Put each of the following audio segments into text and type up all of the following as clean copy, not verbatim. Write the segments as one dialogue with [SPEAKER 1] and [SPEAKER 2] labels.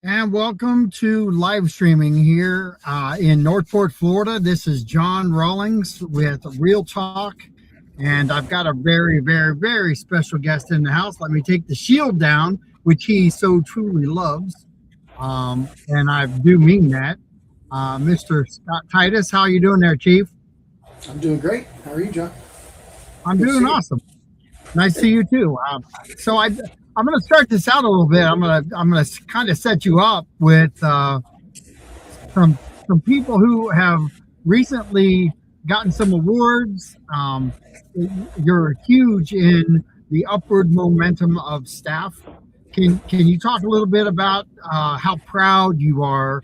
[SPEAKER 1] And welcome to live streaming here in Northport, Florida. This is John Rawlings with Real Talk. And I've got a very, very, very special guest in the house. Let me take the shield down, which he so truly loves. And I do mean that. Mr. Scott Titus, how you doing there, Chief?
[SPEAKER 2] I'm doing great. How are you, John?
[SPEAKER 1] I'm
[SPEAKER 2] Good to
[SPEAKER 1] doing
[SPEAKER 2] see you.
[SPEAKER 1] awesome. Nice to see you too. I'm going to start this out a little bit. I'm going to kind of set you up with some some people who have recently gotten some awards. You're huge in the upward momentum of staff. Can you talk a little bit about how proud you are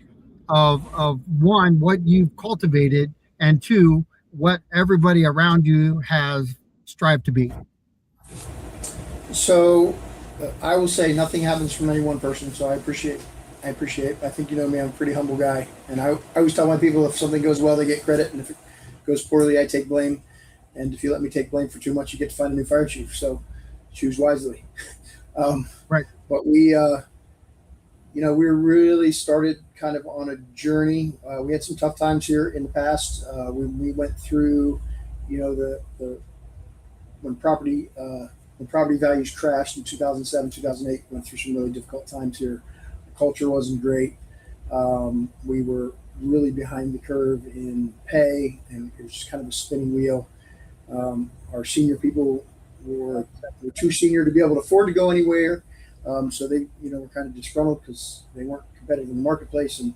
[SPEAKER 1] of one, what you've cultivated, and two, what everybody around you has strived to be?
[SPEAKER 2] So, I will say nothing happens from any one person. So I appreciate. I think you know me. I'm a pretty humble guy, and I always tell my people if something goes well, they get credit, and if it goes poorly, I take blame. And if you let me take blame for too much, you get to find a new fire chief. So choose wisely. Um,
[SPEAKER 1] Right.
[SPEAKER 2] but we really started kind of on a journey. We had some tough times here in the past. We went through, the when property values crashed in 2007, 2008. Went through some really difficult times here. The culture wasn't great. We were really behind the curve in pay, and it was just kind of a spinning wheel. Our senior people were too senior to be able to afford to go anywhere, so they were kind of disgruntled because they weren't competitive in the marketplace, and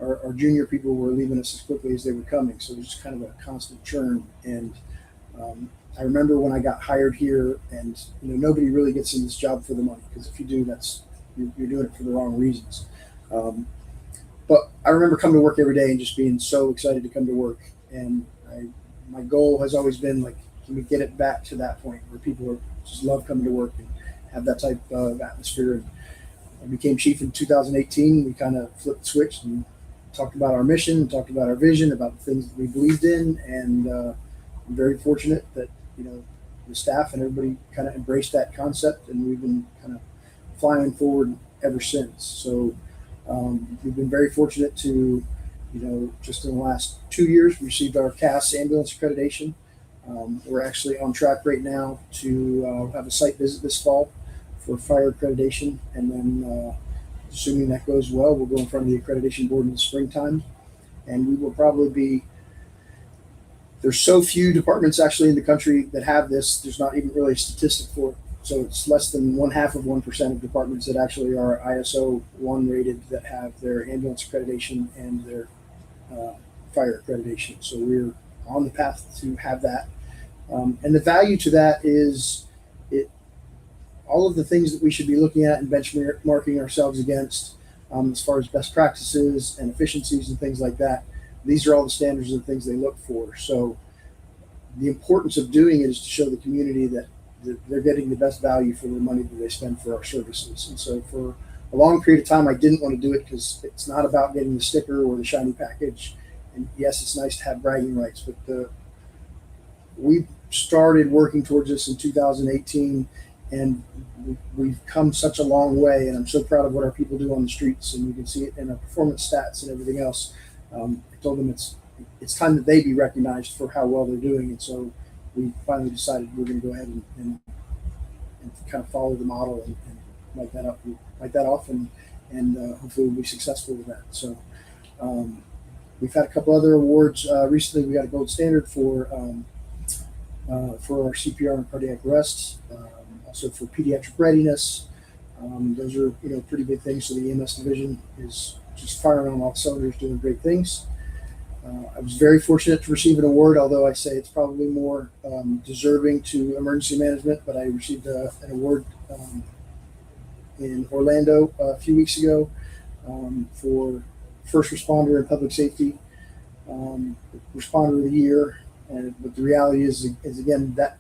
[SPEAKER 2] our junior people were leaving us as quickly as they were coming. So it was just kind of a constant churn. And I remember when I got hired here, and nobody really gets in this job for the money, because if you do, you're doing it for the wrong reasons. Um, but I remember coming to work every day and just being so excited to come to work. And my goal has always been like, can we get it back to that point where people just love coming to work and have that type of atmosphere? And I became chief in 2018. We kind of flipped the switch and talked about our mission, talked about our vision, about the things that we believed in, and I'm very fortunate that the staff and everybody kind of embraced that concept, and we've been kind of flying forward ever since. So we've been very fortunate to, just in the last 2 years, we received our CAS ambulance accreditation. We're actually on track right now to have a site visit this fall for fire accreditation, and then assuming that goes well, we'll go in front of the accreditation board in the springtime, and we will probably be. There's so few departments actually in the country that have this. There's not even really a statistic for it. So it's less than 1/2 of 1% of departments that actually are ISO 1 rated, that have their ambulance accreditation and their uh, fire accreditation. So we're on the path to have that. And the value to that is it all of the things that we should be looking at and benchmarking ourselves against, as far as best practices and efficiencies and things like that. These are all the standards and things they look for. So the importance of doing it is to show the community that they're getting the best value for the money that they spend for our services. And so for a long period of time, I didn't want to do it because it's not about getting the sticker or the shiny package. And yes, it's nice to have bragging rights, but we started working towards this in 2018, and we've come such a long way. And I'm so proud of what our people do on the streets, and you can see it in our performance stats and everything else. I told them it's time that they be recognized for how well they're doing, and so we finally decided we're going to go ahead and kind of follow the model, and light that off, and hopefully we'll be successful with that. So we've had a couple other awards recently. We got a gold standard for our CPR and cardiac arrest, also for pediatric readiness. Those are pretty big things. So the EMS division is just firing on all cylinders, doing great things. I was very fortunate to receive an award, although I say it's probably more deserving to emergency management. But I received an award in Orlando a few weeks ago for first responder and public safety responder of the year. But the reality is again that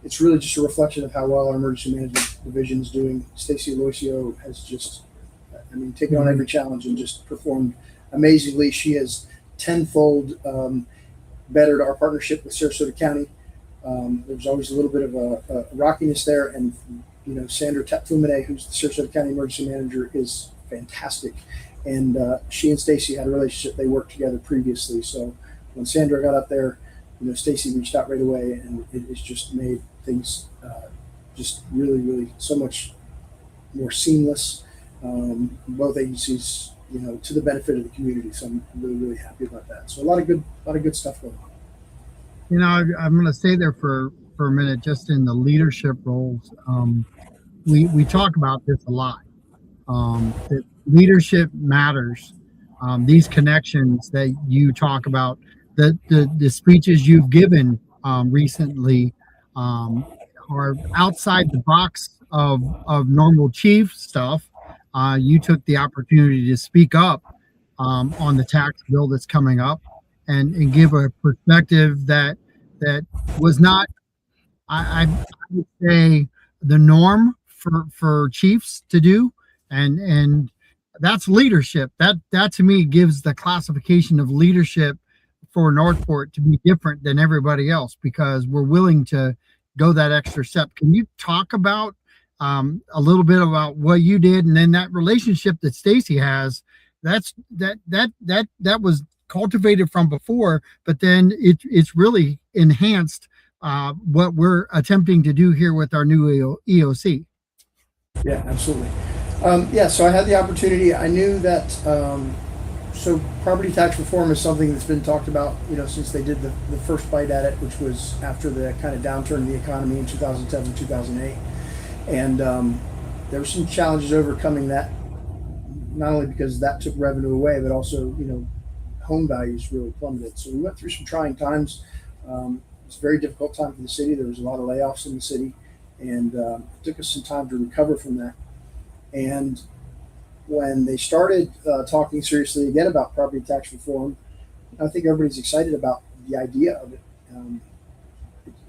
[SPEAKER 2] it's really just a reflection of how well our emergency management division is doing. Stacy Aloisio has just, taken on every challenge and just performed amazingly. She has tenfold bettered our partnership with Sarasota County. There was always a little bit of a rockiness there, and Sandra Tatfumine, who's the Sarasota County Emergency Manager, is fantastic. And she and Stacy had a relationship. They worked together previously. So when Sandra got up there, Stacy reached out right away, and it has just made things just really, really so much more seamless. Both agencies, to the benefit of the community. So I'm really, really happy about that. So a lot of good stuff going on.
[SPEAKER 1] I'm going to stay there for a minute, just in the leadership roles. We talk about this a lot. That leadership matters. These connections that you talk about, the speeches you've given recently are outside the box of normal chief stuff. You took the opportunity to speak up on the tax bill that's coming up, and give a perspective that was not, I would say, the norm for chiefs to do, and that's leadership. That to me gives the classification of leadership for Northport to be different than everybody else, because we're willing to go that extra step. Can you talk about a little bit about what you did, and then that relationship that Stacy has? That was cultivated from before, but then it's really enhanced what we're attempting to do here with our new EOC.
[SPEAKER 2] Yeah, absolutely. So I had the opportunity. I knew that. So property tax reform is something that's been talked about, since they did the first bite at it, which was after the kind of downturn in the economy in 2007, 2008. And there were some challenges overcoming that, not only because that took revenue away, but also, home values really plummeted. So we went through some trying times. It was a very difficult time for the city. There was a lot of layoffs in the city, and it took us some time to recover from that. And when they started talking seriously again about property tax reform, I think everybody's excited about the idea of it.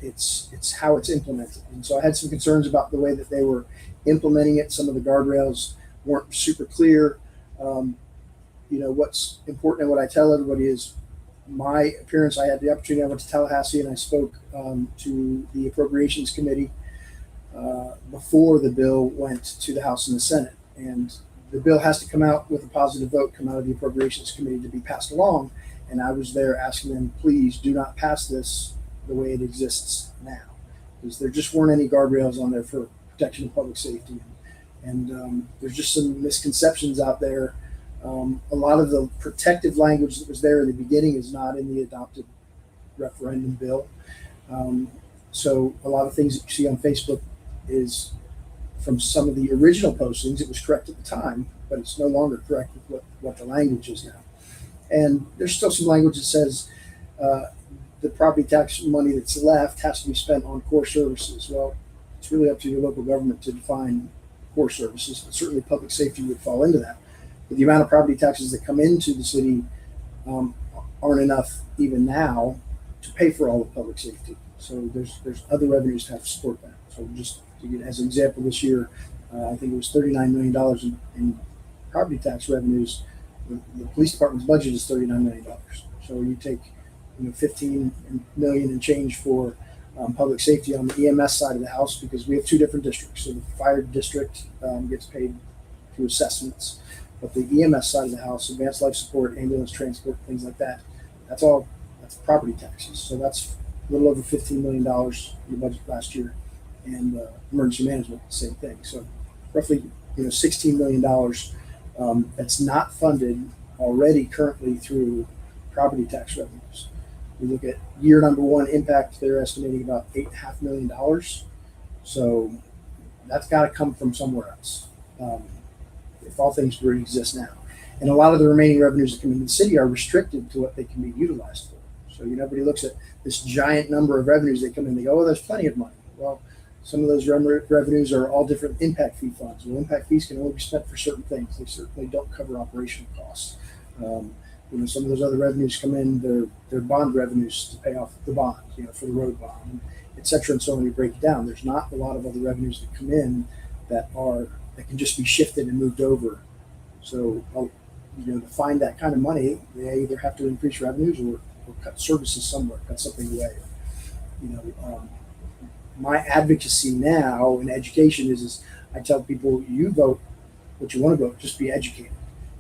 [SPEAKER 2] It's how it's implemented. And so I had some concerns about the way that they were implementing it. Some of the guardrails weren't super clear. What's important, and what I tell everybody is my appearance. I had the opportunity. I went to Tallahassee and I spoke to the Appropriations Committee before the bill went to the House and the Senate. And the bill has to come out with a positive vote, come out of the Appropriations Committee to be passed along. And I was there asking them, please do not pass this the way it exists now, because there just weren't any guardrails on there for protection of public safety. And there's just some misconceptions out there. A lot of the protective language that was there in the beginning is not in the adopted referendum bill. So a lot of things that you see on Facebook is from some of the original postings. It was correct at the time, but it's no longer correct with what the language is now. And there's still some language that says the property tax money that's left has to be spent on core services. Well, it's really up to your local government to define core services, but certainly public safety would fall into that. But the amount of property taxes that come into the city aren't enough even now to pay for all of public safety. So there's other revenues to have to support that. So just to get as an example, this year, I think it was $39 million in property tax revenues. The police department's budget is $39 million. So you take 15 million and change for public safety on the EMS side of the house, because we have two different districts. So the fire district gets paid through assessments, but the EMS side of the house, advanced life support, ambulance transport, things like that, that's property taxes. So that's a little over $15 million in the budget last year. And emergency management, same thing. So roughly $16 million that's not funded already currently through property tax revenues. We look at year number one impact, they're estimating about $8.5 million. So that's got to come from somewhere else, if all things were to exist now. And a lot of the remaining revenues that come into the city are restricted to what they can be utilized for. So everybody looks at this giant number of revenues that come in, they go, oh, there's plenty of money. Well, some of those revenues are all different impact fee funds. Well, impact fees can only be spent for certain things. They certainly don't cover operational costs. Some of those other revenues come in, they're bond revenues to pay off the bond, for the road bond, et cetera. And so when you break it down, there's not a lot of other revenues that come in that can just be shifted and moved over. So, to find that kind of money, they either have to increase revenues or cut services somewhere, cut something away. My advocacy now in education is I tell people, you vote what you want to go. Just be educated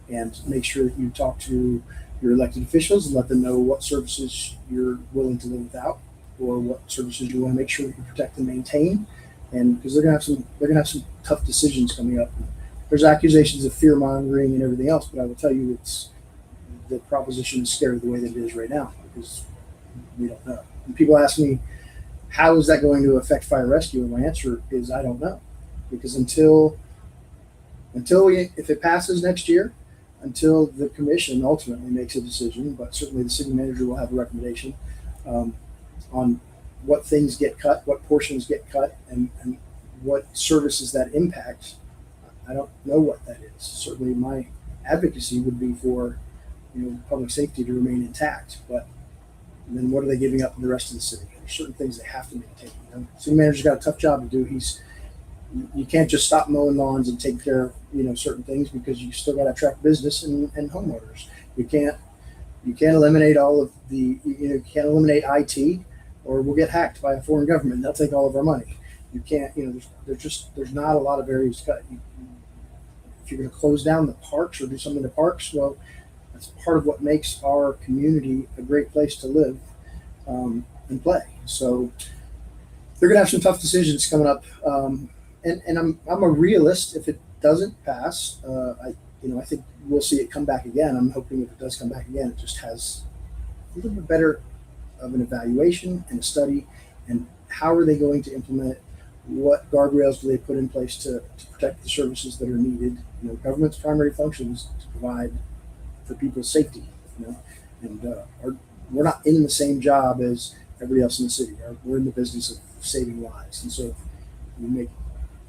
[SPEAKER 2] and make sure that you talk to your elected officials and let them know what services you're willing to live without, or what services you want to make sure that you protect and maintain. And because they're gonna have some tough decisions coming up. There's accusations of fear mongering and everything else, but I will tell you, it's the proposition is scary the way that it is right now because we don't know. And people ask me, how is that going to affect fire rescue? And my answer is I don't know, because if it passes next year, until the commission ultimately makes a decision, but certainly the city manager will have a recommendation on what things get cut, what portions get cut, and what services that impact. I don't know what that is. Certainly, my advocacy would be for public safety to remain intact, but then what are they giving up in the rest of the city? There's certain things they have to maintain. City manager's got a tough job to do. You can't just stop mowing lawns and take care of certain things, because you still got to attract business and homeowners. You can't eliminate all of the you can't eliminate IT, or we'll get hacked by a foreign government and they'll take all of our money. You can't there's not a lot of areas to cut. If you're going to close down the parks or do something in the parks, well, that's part of what makes our community a great place to live and play. So they're going to have some tough decisions coming up. And I'm a realist. If it doesn't pass, I think we'll see it come back again. I'm hoping if it does come back again, it just has a little bit better of an evaluation and a study, and how are they going to implement it? What guardrails do they put in place to protect the services that are needed? Government's primary function is to provide for people's safety. And we're not in the same job as everybody else in the city. We're in the business of saving lives, and so if you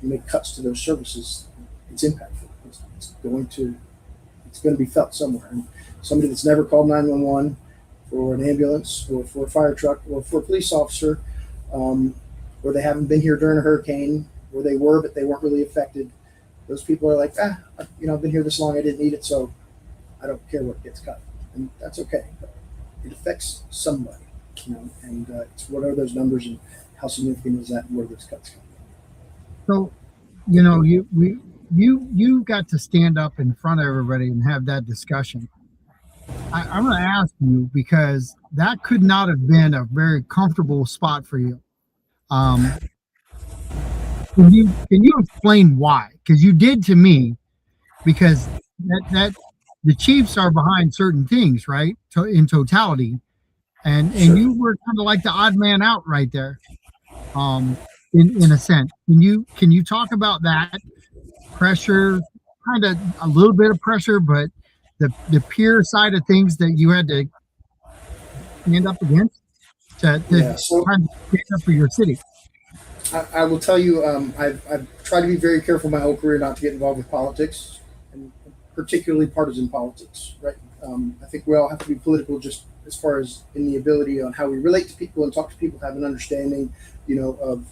[SPEAKER 2] make cuts to those services, it's impactful. It's going to be felt somewhere. And somebody that's never called 911 for an ambulance or for a fire truck or for a police officer, or they haven't been here during a hurricane, or they were but they weren't really affected. Those people are like, I've been here this long, I didn't need it, so I don't care what gets cut, and that's okay. But it affects somebody, and it's what are those numbers and how significant is that, and where those cuts come from.
[SPEAKER 1] So, you got to stand up in front of everybody and have that discussion. I'm going to ask you, because that could not have been a very comfortable spot for you. Can you explain why? Because you did to me, because that the Chiefs are behind certain things, right? In totality, and
[SPEAKER 2] Sure.
[SPEAKER 1] you were kind of like the odd man out right there, in a sense. Can you talk about that pressure, kind of a little bit of pressure, but the peer side of things that you had to stand up against to try to stand up for your city?
[SPEAKER 2] I will tell you, I've tried to be very careful my whole career not to get involved with politics, and particularly partisan politics. Right? I think we all have to be political, just as far as in the ability on how we relate to people and talk to people, have an understanding, of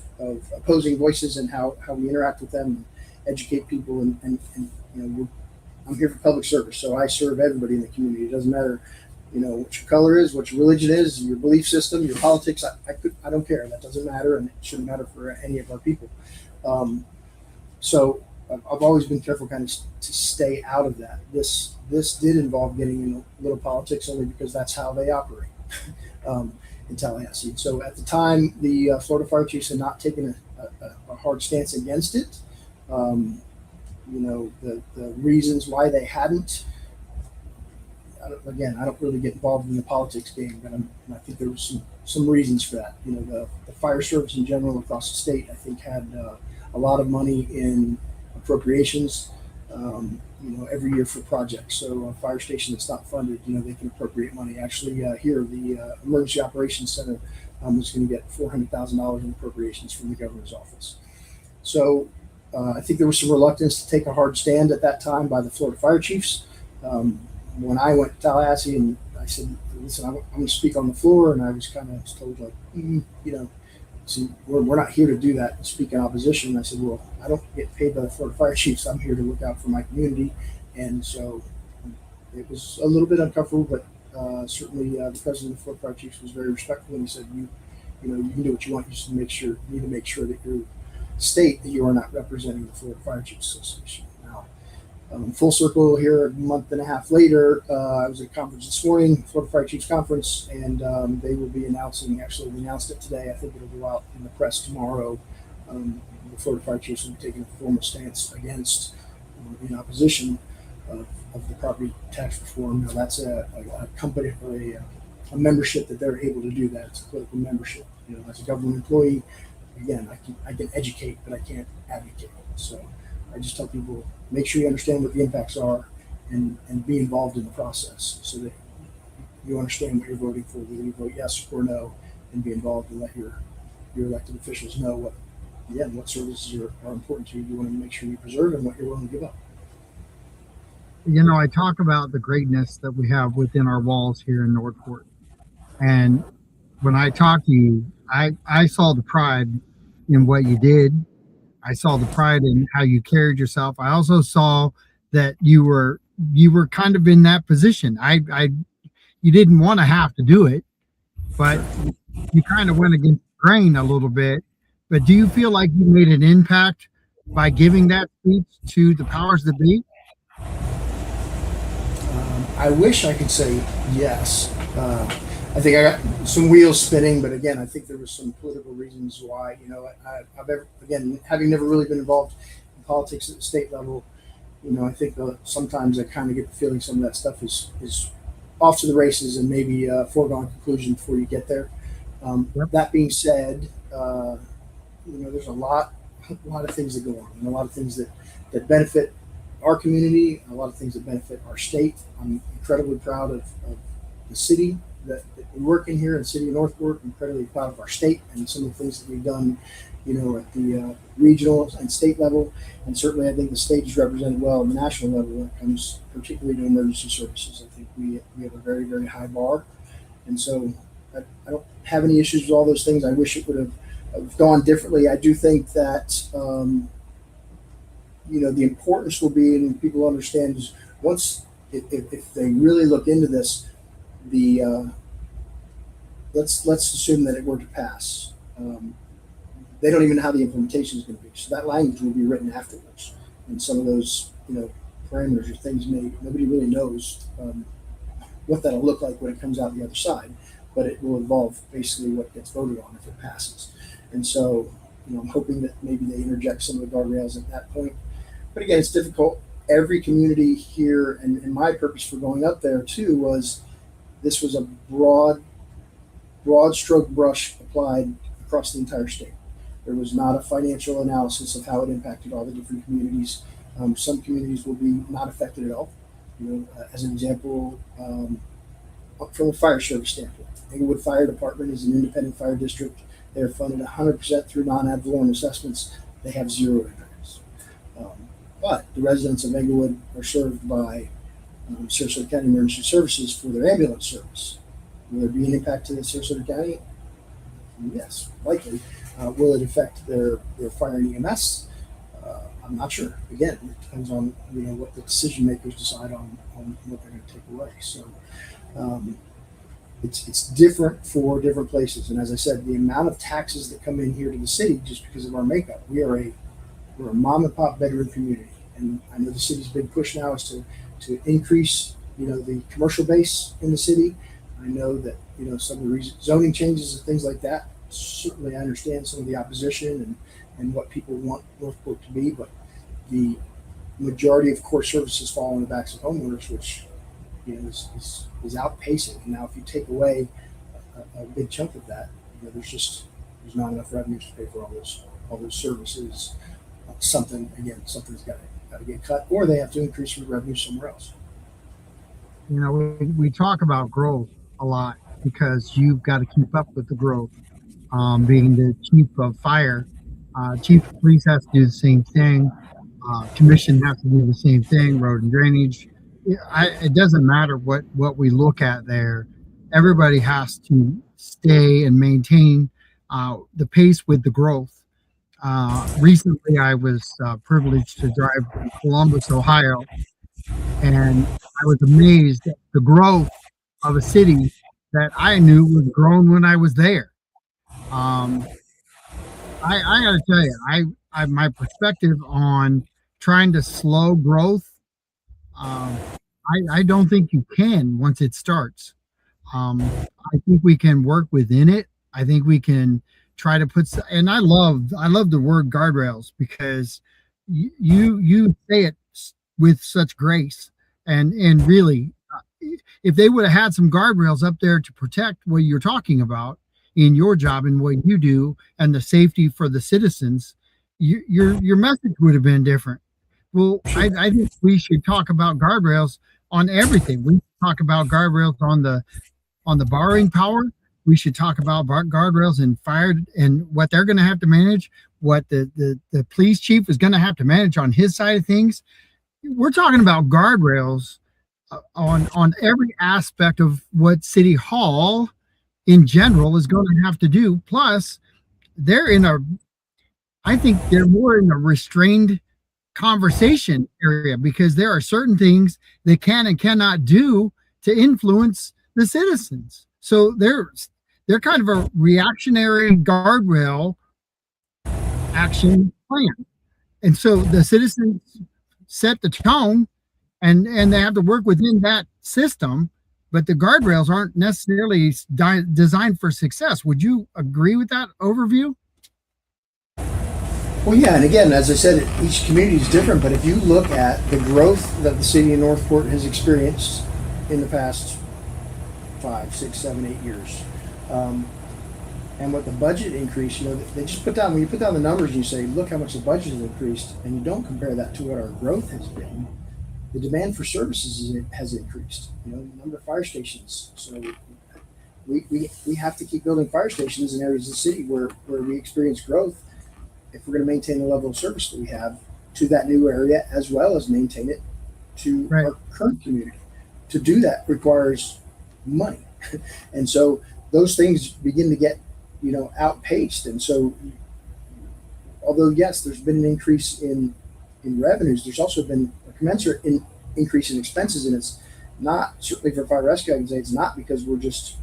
[SPEAKER 2] opposing voices and how we interact with them, and educate people, and I'm here for public service, so I serve everybody in the community. It doesn't matter, what your color is, what your religion is, your belief system, your politics. I don't care. That doesn't matter, and it shouldn't matter for any of our people. So I've always been careful, kind of, to stay out of that. This did involve getting in a little politics, only because that's how they operate in Tallahassee. So at the time, the Florida Fire Chiefs had not taken a hard stance against it. The reasons why they hadn't. I don't really get involved in the politics game, but I think there was some reasons for that. The fire service in general across the state, I think, had a lot of money in appropriations, every year for projects. So a fire station that's not funded, they can appropriate money. Actually, here, the Emergency Operations Center was going to get $400,000 in appropriations from the governor's office. So I think there was some reluctance to take a hard stand at that time by the Florida Fire Chiefs. When I went to Tallahassee and I said, listen, I'm going to speak on the floor, and I was kind of told, like, see, we're not here to do that and speak in opposition. And I said, well, I don't get paid by the Florida Fire Chiefs. I'm here to look out for my community. And so it was a little bit uncomfortable, but certainly the president of the Florida Fire Chiefs was very respectful, and he said, you can do what you want. You just need to make sure that your state, that you are not representing the Florida Fire Chiefs Association. Now, Full circle here a month and a half later, I was at a conference this morning, Florida Fire Chiefs Conference, and they will be announcing, actually they announced it today, I think it'll go out in the press tomorrow. The Florida Fire Chiefs will be taking a formal stance against, in opposition of the property tax reform. Now that's a company or a membership that they're able to do that. It's a political membership. As a government employee, again, I can educate, but I can't advocate. So I just tell people, make sure you understand what the impacts are and be involved in the process so that you understand what you're voting for, whether you vote yes or no, and be involved and let your elected officials know what services are important to you. You want to make sure you preserve and what you're willing to give up.
[SPEAKER 1] I talk about the greatness that we have within our walls here in Northport. And when I talk to you, I saw the pride in what you did. I saw the pride in how you carried yourself. I also saw that you were kind of in that position. You didn't want to have to do it, but you kind of went against the grain a little bit. But do you feel like you made an impact by giving that speech to the powers that be?
[SPEAKER 2] I wish I could say yes. I think I got some wheels spinning, but again, I think there was some political reasons why. Again, having never really been involved in politics at the state level, I think sometimes I kind of get the feeling some of that stuff is off to the races and maybe a foregone conclusion before you get there.
[SPEAKER 1] Yep.
[SPEAKER 2] That being said, there's a lot of things that go on, and a lot of things that benefit our community, a lot of things that benefit our state. I'm incredibly proud of the city that we work in here in the city of Northport. I'm incredibly proud of our state and some of the things that we've done, at the regional and state level. And certainly I think the state is represented well on the national level when it comes particularly to emergency services. I think we have a very, very high bar. And so I don't have any issues with all those things. I wish it would have gone differently. I do think that, the importance will be, and people understand, is once, if they really look into this, let's assume that it were to pass. They don't even know how the implementation is going to be. So that language will be written afterwards. And some of those, parameters or things nobody really knows what that'll look like when it comes out the other side. But it will involve basically what gets voted on if it passes. And so, I'm hoping that maybe they interject some of the guardrails at that point. But again, it's difficult. Every community here, and my purpose for going up there too was this was a broad stroke brush applied across the entire state. There was not a financial analysis of how it impacted all the different communities. Some communities will be not affected at all. As an example, from a fire service standpoint, Englewood Fire Department is an independent fire district. They're funded 100% through non-ad valorem assessments. They have zero impacts. But the residents of Englewood are served by Sarasota County Emergency Services for their ambulance service. Will there be an impact to the Sarasota County? Yes, likely. Will it affect their fire and EMS? I'm not sure. Again, it depends on what the decision makers decide on what they're going to take away. So it's different for different places. And as I said, the amount of taxes that come in here to the city just because of our makeup, we're a mom and pop bedroom community. And I know the city's big push now is to increase the commercial base in the city. I know that some of the zoning changes and things like that. Certainly, I understand some of the opposition and what people want Northport to be, but the majority of core services fall on the backs of homeowners, which is outpacing. And now, if you take away a big chunk of that, there's not enough revenues to pay for all those services. Something's got to get cut, or they have to increase the revenue somewhere else.
[SPEAKER 1] We talk about growth a lot because you've got to keep up with the growth. Being the chief of fire, chief of police has to do the same thing. Commission has to do the same thing. Road and drainage. It doesn't matter what we look at there. Everybody has to stay and maintain the pace with the growth. Recently, I was privileged to drive to Columbus, Ohio, and I was amazed at the growth of a city that I knew was grown when I was there. I got to tell you, my perspective on trying to slow growth Um, I don't think you can once it starts. I think we can work within it. I think we can try to and I love the word guardrails because you say it with such grace and really, if they would have had some guardrails up there to protect what you're talking about in your job and what you do and the safety for the citizens, your message would have been different. Well,
[SPEAKER 2] Sure.
[SPEAKER 1] I think we should talk about guardrails on everything. We talk about guardrails on the borrowing power. We should talk about guardrails and fire and what they're going to have to manage, what the police chief is going to have to manage on his side of things. We're talking about guardrails on every aspect of what City Hall in general is going to have to do. Plus, they're in a, I think they're more in a restrained conversation area because there are certain things they can and cannot do to influence the citizens. So they're kind of a reactionary guardrail action plan. And so the citizens set the tone and they have to work within that system, but the guardrails aren't necessarily designed for success. Would you agree with that overview?
[SPEAKER 2] Well, yeah, and again, as I said, each community is different. But if you look at the growth that the city of Northport has experienced in the past 5, 6, 7, 8 years, and what the budget increase, they just put down when you put down the numbers and you say, look how much the budget has increased, and you don't compare that to what our growth has been. The demand for services has increased. The number of fire stations. So we have to keep building fire stations in areas of the city where we experience growth if we're going to maintain the level of service that we have to that new area, as well as maintain it to
[SPEAKER 1] Right.
[SPEAKER 2] our current community. To do that requires money. And so those things begin to get, outpaced. And so, although yes, there's been an increase in revenues, there's also been a commensurate increase in expenses. And it's not, certainly for fire rescue, I can say it's not because we're just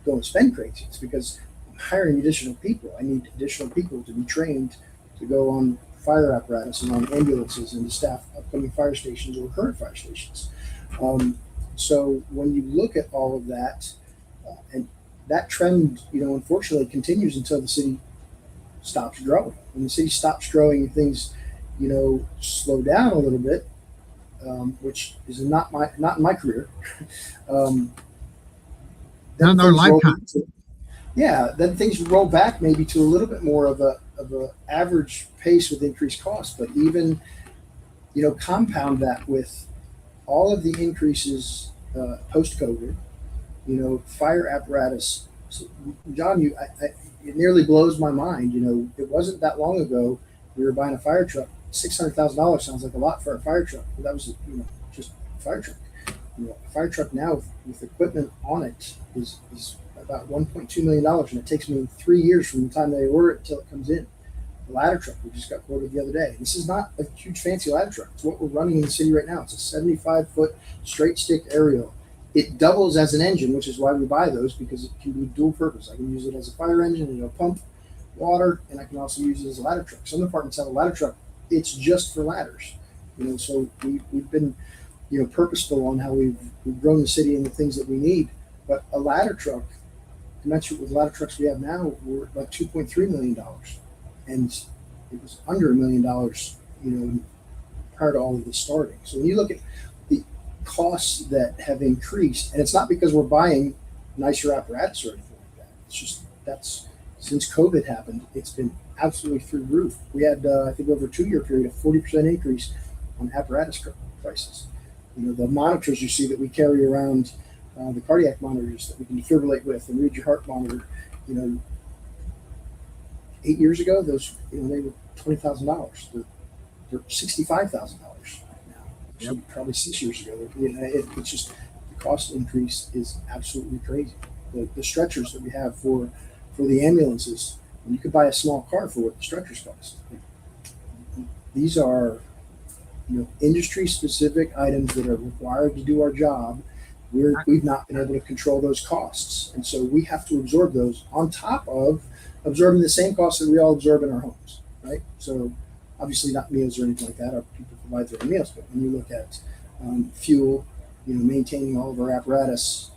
[SPEAKER 2] going to spend crazy. It's because I'm hiring additional people. I need additional people to be trained to go on fire apparatus and on ambulances and to staff upcoming fire stations or current fire stations. So when you look at all of that, and that trend, unfortunately continues until the city stops growing. When the city stops growing, things, slow down a little bit, which is not in my career. Um,
[SPEAKER 1] Not
[SPEAKER 2] then
[SPEAKER 1] in our
[SPEAKER 2] things roll
[SPEAKER 1] lifetime.
[SPEAKER 2] back then things roll back maybe to a little bit more of a average pace with increased costs. But even, compound that with all of the increases post COVID, fire apparatus. So, John, it nearly blows my mind. It wasn't that long ago we were buying a fire truck. $600,000 sounds like a lot for a fire truck, but that was just a fire truck. A fire truck now with equipment on it is about $1.2 million, and it takes me 3 years from the time they order it until it comes in. The ladder truck we just got quoted the other day. This is not a huge fancy ladder truck. It's what we're running in the city right now. It's a 75-foot straight stick aerial. It doubles as an engine, which is why we buy those, because it can be dual purpose. I can use it as a fire engine and it'll pump water, and I can also use it as a ladder truck. Some departments have a ladder truck. It's just for ladders. So we've been purposeful on how we've grown the city and the things that we need. But a ladder truck, commensurate with the ladder trucks we have now, we're about $2.3 million, and it was under $1 million, prior to all of this starting. So when you look at the costs that have increased, and it's not because we're buying nicer apparatus or anything like that. It's just that's since COVID happened, it's been absolutely through the roof. We had, I think, over a 2 year period, a 40% increase on apparatus prices. The monitors you see that we carry around, the cardiac monitors that we can defibrillate with and read your heart monitor. 8 years ago, those they were $20,000. They're $65,000 now.
[SPEAKER 1] Yep.
[SPEAKER 2] So probably 6 years ago. It's just the cost increase is absolutely crazy. The stretchers that we have for the ambulances, you could buy a small car for what the stretchers cost. These are industry specific items that are required to do our job. We've not been able to control those costs, and so we have to absorb those on top of absorbing the same costs that we all absorb in our homes, right? So obviously not meals or anything like that. Our people provide their own meals, but when you look at fuel, maintaining all of our apparatus,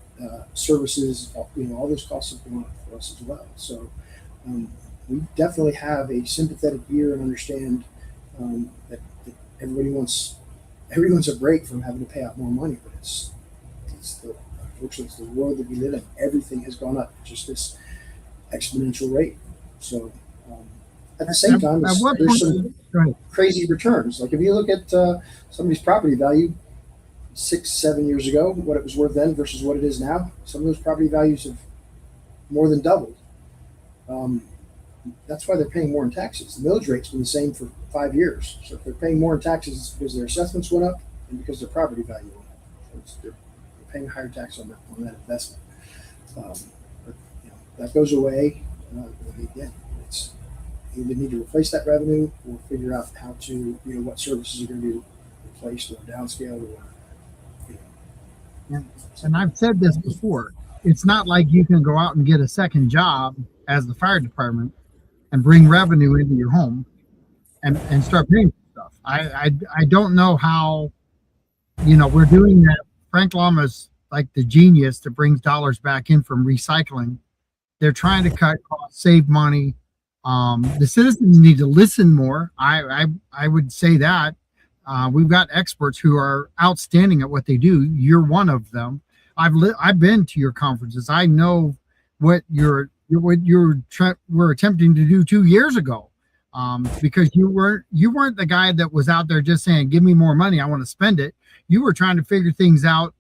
[SPEAKER 2] services, all those costs have gone up for us as well. So we definitely have a sympathetic ear and understand that everybody wants a break from having to pay out more money, but unfortunately it's the world that we live in. Everything has gone up just this exponential rate. So at the same time, there's some crazy returns. Like if you look at somebody's property value 6-7 years ago, what it was worth then versus what it is now, some of those property values have more than doubled. That's why they're paying more in taxes. The millage rate's been the same for 5 years. So if they're paying more in taxes, it's because their assessments went up and because their property value went up. So they're paying a higher tax on that investment. But that goes away. Again, it's either need to replace that revenue or figure out how to, what services are going to be replaced or downscaled or.
[SPEAKER 1] And I've said this before. It's not like you can go out and get a second job as the fire department and bring revenue into your home and start paying for stuff. I don't know how, we're doing that. Frank Lama's like the genius that brings dollars back in from recycling. They're trying to cut costs, save money. The citizens need to listen more. I would say that. We've got experts who are outstanding at what they do. You're one of them. I've been to your conferences. I know what were attempting to do 2 years ago, because you weren't the guy that was out there just saying, "Give me more money, I want to spend it." You were trying to figure things out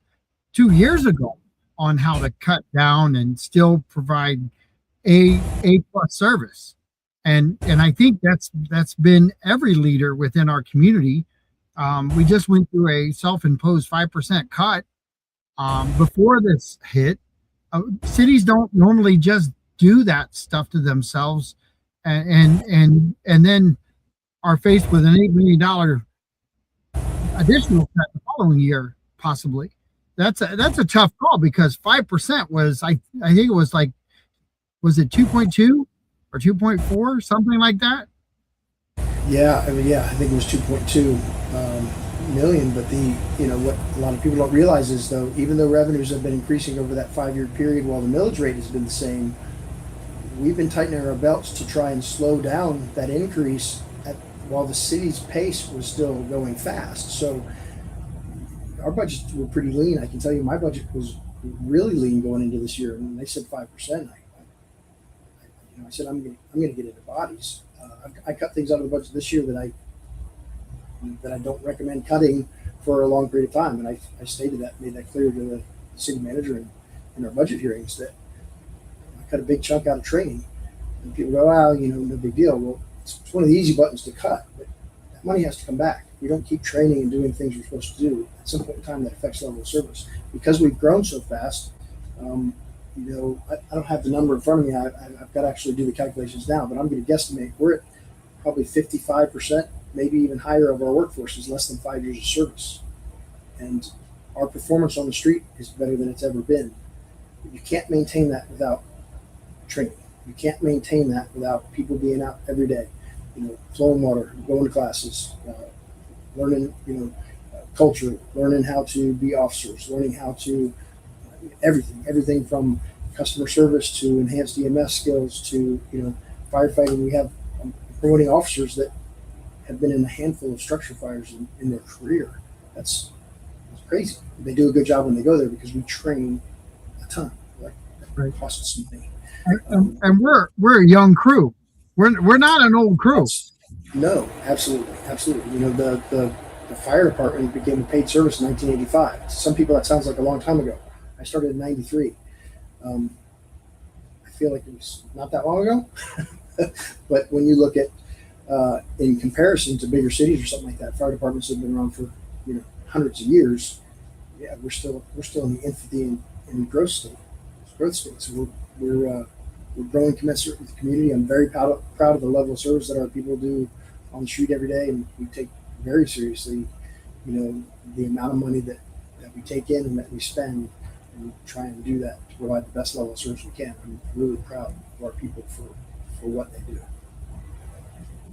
[SPEAKER 1] 2 years ago on how to cut down and still provide a plus service, and I think that's been every leader within our community. We just went through a self-imposed 5% cut before this hit. Cities don't normally just do that stuff to themselves, and then are faced with an $8 million additional cut the following year, possibly. That's a tough call, because 5% was I think it was like, was it 2.2 or 2.4, something like that?
[SPEAKER 2] Yeah, I think it was 2.2 million. But what a lot of people don't realize is, though, even though revenues have been increasing over that 5-year period while the millage rate has been the same, we've been tightening our belts to try and slow down that increase while the city's pace was still going fast. So our budgets were pretty lean. I can tell you my budget was really lean going into this year. And they said 5%. I said I'm going to get into bodies. I cut things out of the budget this year that I don't recommend cutting for a long period of time, and I stated that, made that clear to the city manager in our budget hearings, that I cut a big chunk out of training. And people go, "Well, no big deal." Well, it's one of the easy buttons to cut, but that money has to come back. If we don't keep training and doing things we're supposed to do, at some point in time that affects level of service. Because we've grown so fast, I don't have the number in front of me. I've got to actually do the calculations now, but I'm going to guesstimate we're at probably 55%, maybe even higher, of our workforce is less than 5 years of service. And our performance on the street is better than it's ever been. You can't maintain that without training. You can't maintain that without people being out every day, flowing water, going to classes, learning, culture, learning how to be officers, learning how to everything from customer service to enhanced EMS skills to firefighting. We have promoting officers that have been in a handful of structure fires in their career. That's crazy. They do a good job when they go there because we train a ton. That costs us money.
[SPEAKER 1] And we're a young crew. We're not an old crew.
[SPEAKER 2] No, absolutely. The fire department became a paid service in 1985. To some people that sounds like a long time ago. I started in 93. I feel like it was not that long ago. But when you look at in comparison to bigger cities or something like that, fire departments have been around for hundreds of years. Yeah, we're still in the infancy and growth state. So we're growing commensurate with the community. I'm very proud of the level of service that our people do on the street every day, and we take very seriously, the amount of money that we take in and that we spend, and try and do that to provide the best level of service we can. I'm really proud of our people for what they do.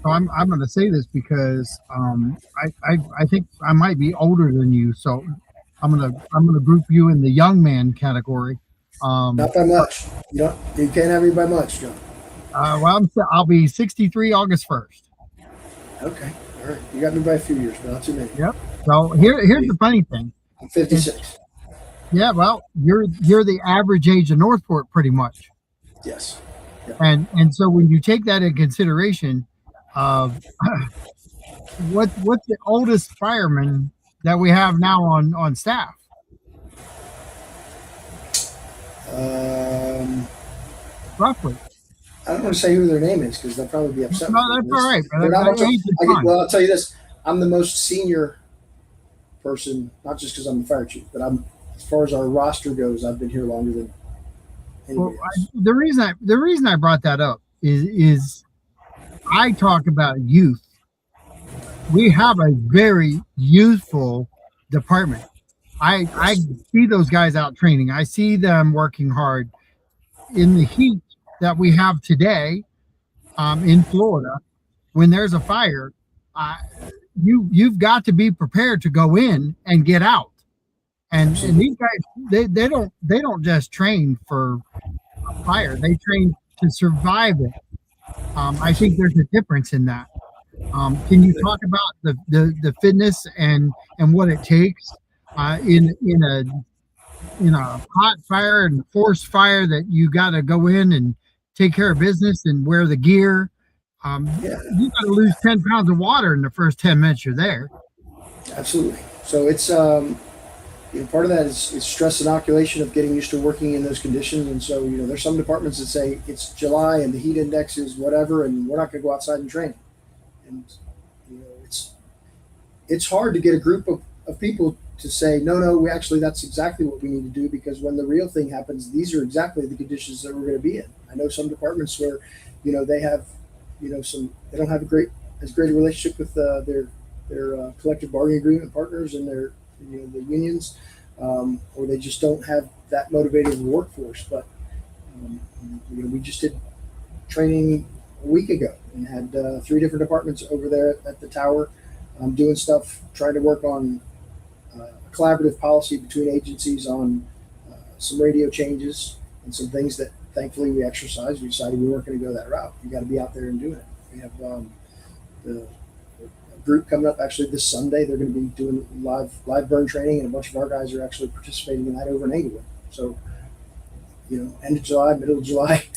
[SPEAKER 1] So I'm going to say this because I think I might be older than you, so I'm gonna group you in the young man category.
[SPEAKER 2] Not by much. You can't have me by much, John.
[SPEAKER 1] Well, I'll be 63 August 1st.
[SPEAKER 2] Okay, all right. You got me by a few years, but not too many.
[SPEAKER 1] Yep. So here's the funny thing.
[SPEAKER 2] I'm 56.
[SPEAKER 1] Yeah, well, you're the average age of Northport, pretty much.
[SPEAKER 2] Yes. Yeah.
[SPEAKER 1] And so when you take that in consideration, what's the oldest fireman that we have now on staff? Roughly.
[SPEAKER 2] I don't want to say who their name is because they'll probably be upset.
[SPEAKER 1] No, that's all right.
[SPEAKER 2] Well, I'll tell you this: I'm the most senior person, not just because I'm the fire chief, but as far as our roster goes, I've been here longer than anybody else.
[SPEAKER 1] The reason I brought that up is I talk about youth. We have a very youthful department. I see those guys out training. I see them working hard in the heat that we have today in Florida. When there's a fire, you've got to be prepared to go in and get out. And these guys, they don't just train for a fire. They train to survive it. I think there's a difference in that. Can you talk about the fitness and what it takes in a hot fire and forced fire that you got to go in and take care of business and wear the gear? You got to lose 10 pounds of water in the first 10 minutes you're there.
[SPEAKER 2] Absolutely. So it's part of that is stress inoculation of getting used to working in those conditions. And so there's some departments that say it's July and the heat index is whatever, and we're not going to go outside and train. And it's hard to get a group of people to say no, that's exactly what we need to do, because when the real thing happens, these are exactly the conditions that we're going to be in. I know some departments where they have they don't have as great a relationship with their collective bargaining agreement partners and their the unions, or they just don't have that motivated workforce. But we just did training a week ago and had 3 different departments over there at the tower doing stuff, trying to work on collaborative policy between agencies on some radio changes and some things that thankfully we exercised. We decided we weren't going to go that route. You got to be out there and doing it. We have the group coming up actually this Sunday. They're going to be doing live burn training, and a bunch of our guys are actually participating in that over in Englewood. So end of July, middle of July,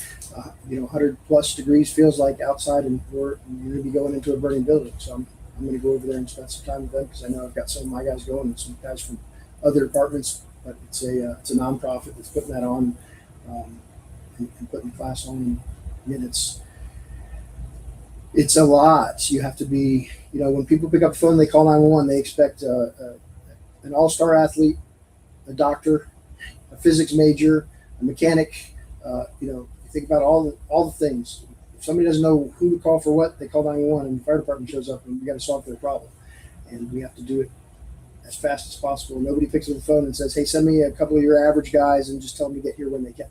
[SPEAKER 2] 100 plus degrees feels like outside, and we're going to be going into a burning building. So I'm going to go over there and spend some time with them, because I know I've got some of my guys going and some guys from other departments. But it's a nonprofit that's putting that on and putting the class on. And it's a lot. You have to be, when people pick up the phone, they call 911. They expect an all-star athlete, a doctor, a physics major, a mechanic. You think about all the things. If somebody doesn't know who to call for what, they call 911, and the fire department shows up, and we got to solve their problem. And we have to do it as fast as possible. Nobody picks up the phone and says, "Hey, send me a couple of your average guys and just tell them to get here when they can."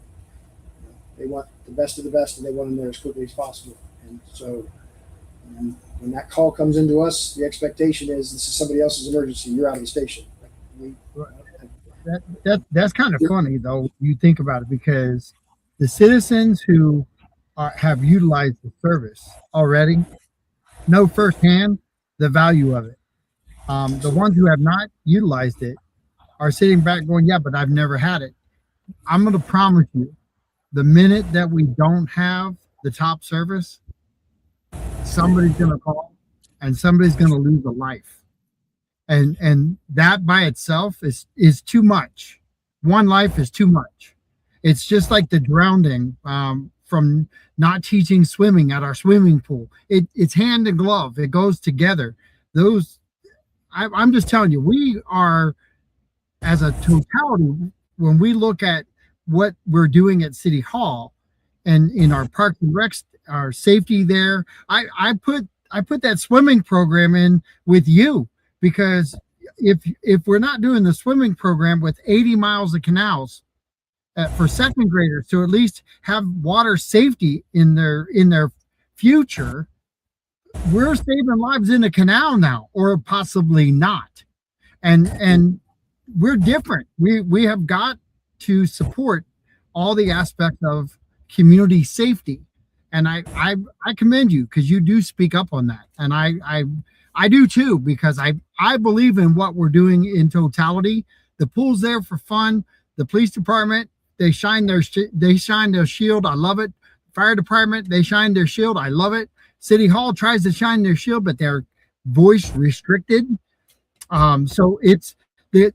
[SPEAKER 2] They want the best of the best, and they want them there as quickly as possible. And so when that call comes into us, the expectation is this is somebody else's emergency. You're out of the station.
[SPEAKER 1] That's kind of funny, though, you think about it, because the citizens who have utilized the service already know firsthand the value of it. The ones who have not utilized it are sitting back going, "Yeah, but I've never had it." I'm going to promise you, the minute that we don't have the top service, somebody's going to call and somebody's going to lose a life. And that by itself is too much. One life is too much. It's just like the drowning from not teaching swimming at our swimming pool. It's hand in glove. It goes together. I'm just telling you, we are, as a totality, when we look at what we're doing at City Hall and in our parks and recs, our safety there, I put that swimming program in with you, because if we're not doing the swimming program with 80 miles of canals for second graders to at least have water safety in their future, we're saving lives in a canal now, or possibly not. And we're different. We have got to support all the aspects of community safety. And I commend you because you do speak up on that. And I do too, because I believe in what we're doing in totality. The pool's there for fun. The police department, they shine their shield. I love it. Fire department, they shine their shield. I love it. City Hall tries to shine their shield, but they're voice restricted. So it's the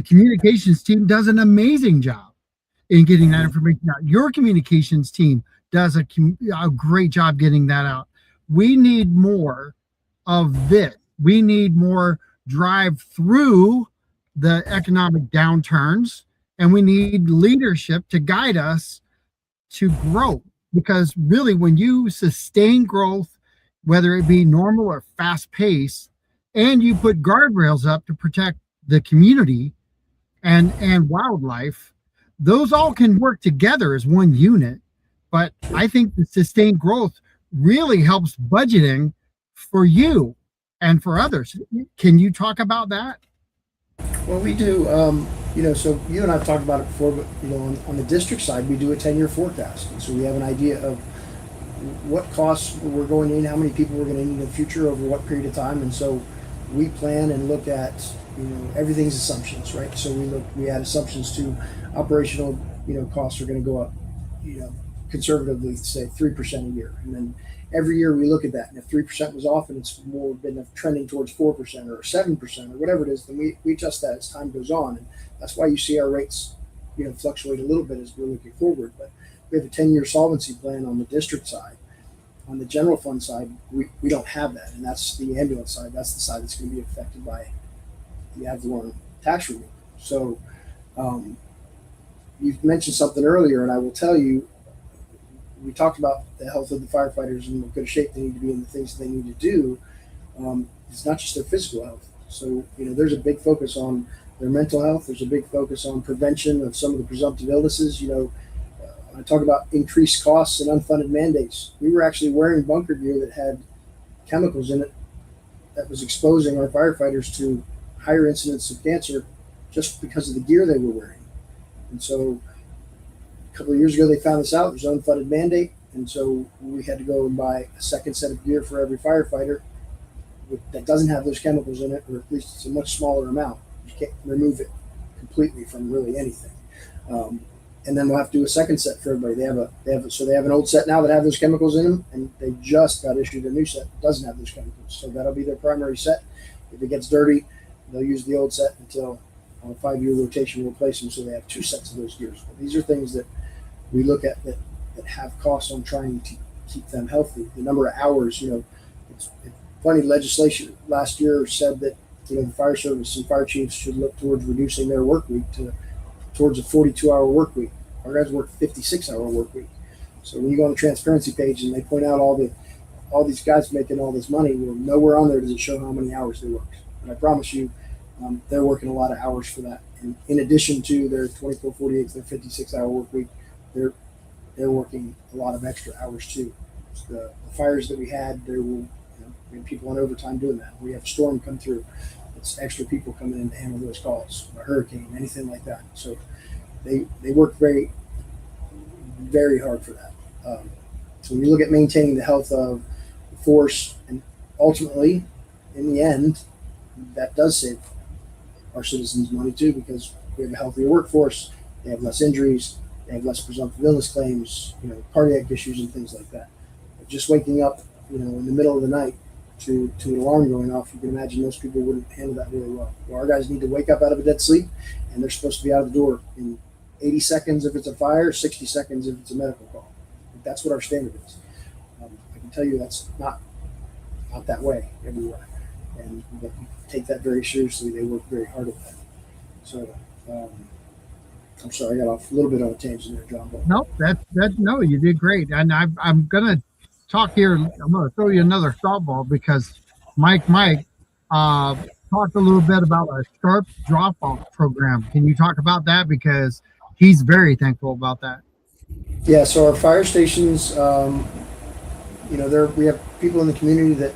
[SPEAKER 1] communications team does an amazing job in getting that information out. Your communications team does a great job getting that out. We need more of this. We need more drive through the economic downturns, and we need leadership to guide us to grow. Because really, when you sustain growth, whether it be normal or fast paced, and you put guardrails up to protect the community and wildlife, those all can work together as one unit. But I think the sustained growth really helps budgeting for you and for others. Can you talk about that?
[SPEAKER 2] Well, we do. So you and I've talked about it before, but on the district side, we do a 10-year forecast, and so we have an idea of what costs we're going in, how many people we're going to need in the future over what period of time, and so we plan and look at everything's assumptions, right? So we add assumptions to operational costs are going to go up, conservatively say 3% a year, and then every year we look at that, and if 3% was off and it's more been trending towards 4% or 7% or whatever it is, then we adjust that as time goes on, and that's why you see our rates fluctuate a little bit as we're looking forward. But we have a 10-year solvency plan on the district side. On the general fund side, we don't have that, and that's the ambulance side. That's the side that's going to be affected by the ad valorem tax removal. So you've mentioned something earlier, and I will tell you, we talked about the health of the firefighters and what good shape they need to be and the things that they need to do. It's not just their physical health. So, there's a big focus on their mental health. There's a big focus on prevention of some of the presumptive illnesses. I talk about increased costs and unfunded mandates. We were actually wearing bunker gear that had chemicals in it that was exposing our firefighters to higher incidence of cancer just because of the gear they were wearing. And so a couple of years ago, they found this out. There's an unfunded mandate. And so we had to go and buy a second set of gear for every firefighter that doesn't have those chemicals in it, or at least it's a much smaller amount. You can't remove it completely from really anything. And then we'll have to do a second set for everybody. They have an old set now that have those chemicals in them, and they just got issued a new set that doesn't have those chemicals. So that'll be their primary set. If it gets dirty, they'll use the old set until on a 5-year rotation we'll replace them, so they have 2 sets of those gears. But these are things that we look at that have costs on trying to keep them healthy. The number of hours, it's funny, legislation last year said that the fire service and fire chiefs should look towards reducing their work week towards a 42-hour work week. Our guys work 56-hour work week. So when you go on the transparency page and they point out all these guys making all this money, well, nowhere on there does it show how many hours they work. And I promise you, they're working a lot of hours for that. And in addition to their 24/48, their 56-hour work week, they're working a lot of extra hours too. So the fires that we had, we had people on overtime doing that. We have a storm come through. It's extra people coming in to handle those calls, a hurricane, anything like that. So they work very, very hard for that. So when you look at maintaining the health of the force, and ultimately, in the end, that does save our citizens money too, because we have a healthier workforce. They have less injuries. They have less presumptive illness claims, cardiac issues and things like that. But just waking up, in the middle of the night to an alarm going off, you can imagine most people wouldn't handle that really well. Our guys need to wake up out of a dead sleep, and they're supposed to be out of the door in 80 seconds if it's a fire, 60 seconds if it's a medical call. That's what our standard is. I can tell you that's not that way everywhere, and we take that very seriously. They work very hard at that. So I'm sorry, I got off a little bit on a tangent there, John. But
[SPEAKER 1] No, no, you did great. And I'm gonna talk here. I'm gonna throw you another softball because Mike talked a little bit about a sharp drop-off program. Can you talk about that, because he's very thankful about that?
[SPEAKER 2] yeah, so our fire stations, we have people in the community that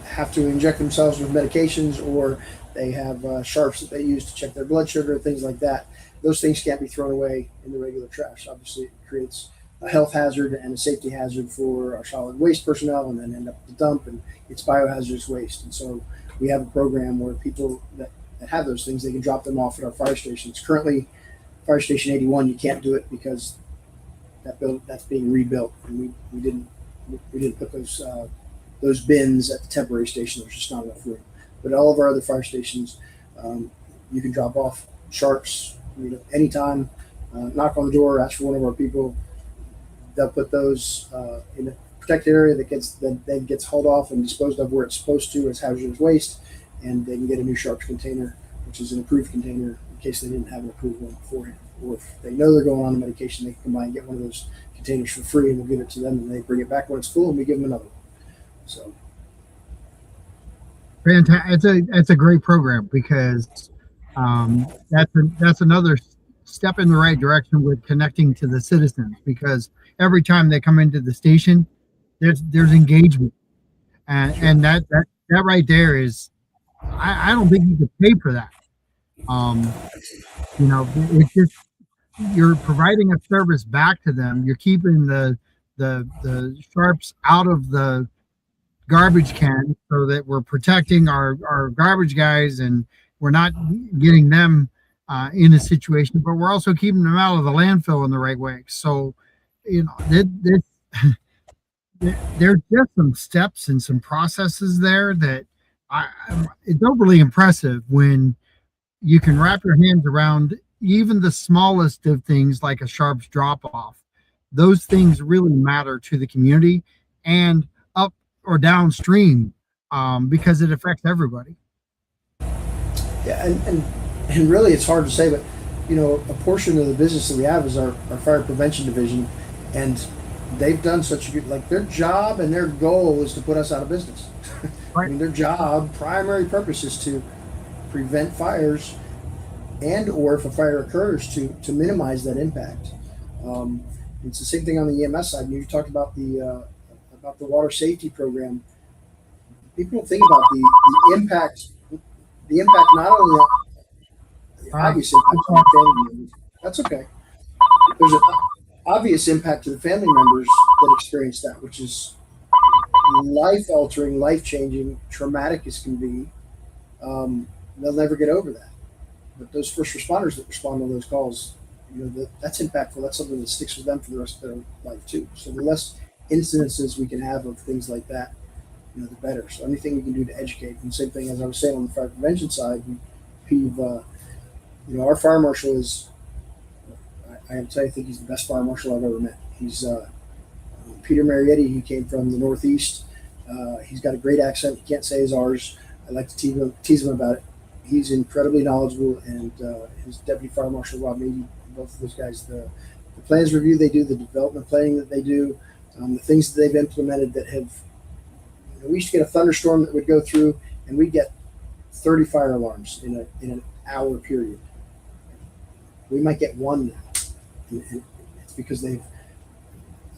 [SPEAKER 2] have to inject themselves with medications, or they have sharps that they use to check their blood sugar, things like that. Those things can't be thrown away in the regular trash. Obviously, it creates a health hazard and a safety hazard for our solid waste personnel, and then end up at the dump, and it's biohazardous waste. And so we have a program where people that have those things, they can drop them off at our fire stations. Currently, Fire Station 81, you can't do it because that's being rebuilt, and we didn't put those bins at the temporary station. There's just not enough room. But all of our other fire stations, you can drop off sharps anytime. Knock on the door, ask for one of our people. They'll put those in a protected area that gets hauled off and disposed of where it's supposed to as hazardous waste, and they can get a new sharps container, which is an approved container in case they didn't have an approved one beforehand. Or if they know they're going on the medication, they can come by and get one of those containers for free, and we'll give it to them, and they bring it back when it's full, and we give them another one. So,
[SPEAKER 1] fantastic! It's a great program, because that's another step in the right direction with connecting to the citizens, because every time they come into the station, there's engagement, and that right there is, I don't think you could pay for that. It's just, you're providing a service back to them. You're keeping the sharps out of the garbage can, so that we're protecting our garbage guys, and we're not getting them in a situation, but we're also keeping them out of the landfill in the right way. So, there's just some steps and some processes there that it's overly impressive when you can wrap your hands around even the smallest of things, like a sharps drop off. Those things really matter to the community and up or downstream, because it affects everybody.
[SPEAKER 2] Yeah, and really, it's hard to say, but a portion of the business that we have is our fire prevention division, and they've done such a good, like, their job and their goal is to put us out of business.
[SPEAKER 1] Right.
[SPEAKER 2] I mean, their primary purpose is to prevent fires, and or if a fire occurs, to minimize that impact. It's the same thing on the EMS side. You talked about the water safety program. People don't think about the impact. The impact not only on the obvious impact on the family members. That's okay. There's an obvious impact to the family members that experience that, which is life-altering, life-changing, traumatic as can be. They'll never get over that. But those first responders that respond to those calls, that's impactful. That's something that sticks with them for the rest of their life too. So the less incidences we can have of things like that, the better. So anything we can do to educate. And same thing as I was saying on the fire prevention side, our fire marshal is, I have to tell you, I think he's the best fire marshal I've ever met. He's Peter Marietti. He came from the Northeast. He's got a great accent. He can't say his R's. I like to tease him about it. He's incredibly knowledgeable, and his deputy fire marshal, Rob Meady, both of those guys, the plans review they do, the development planning that they do, the things that they've implemented that have, we used to get a thunderstorm that would go through, and we'd get 30 fire alarms in an hour period. We might get one now. And it's because they've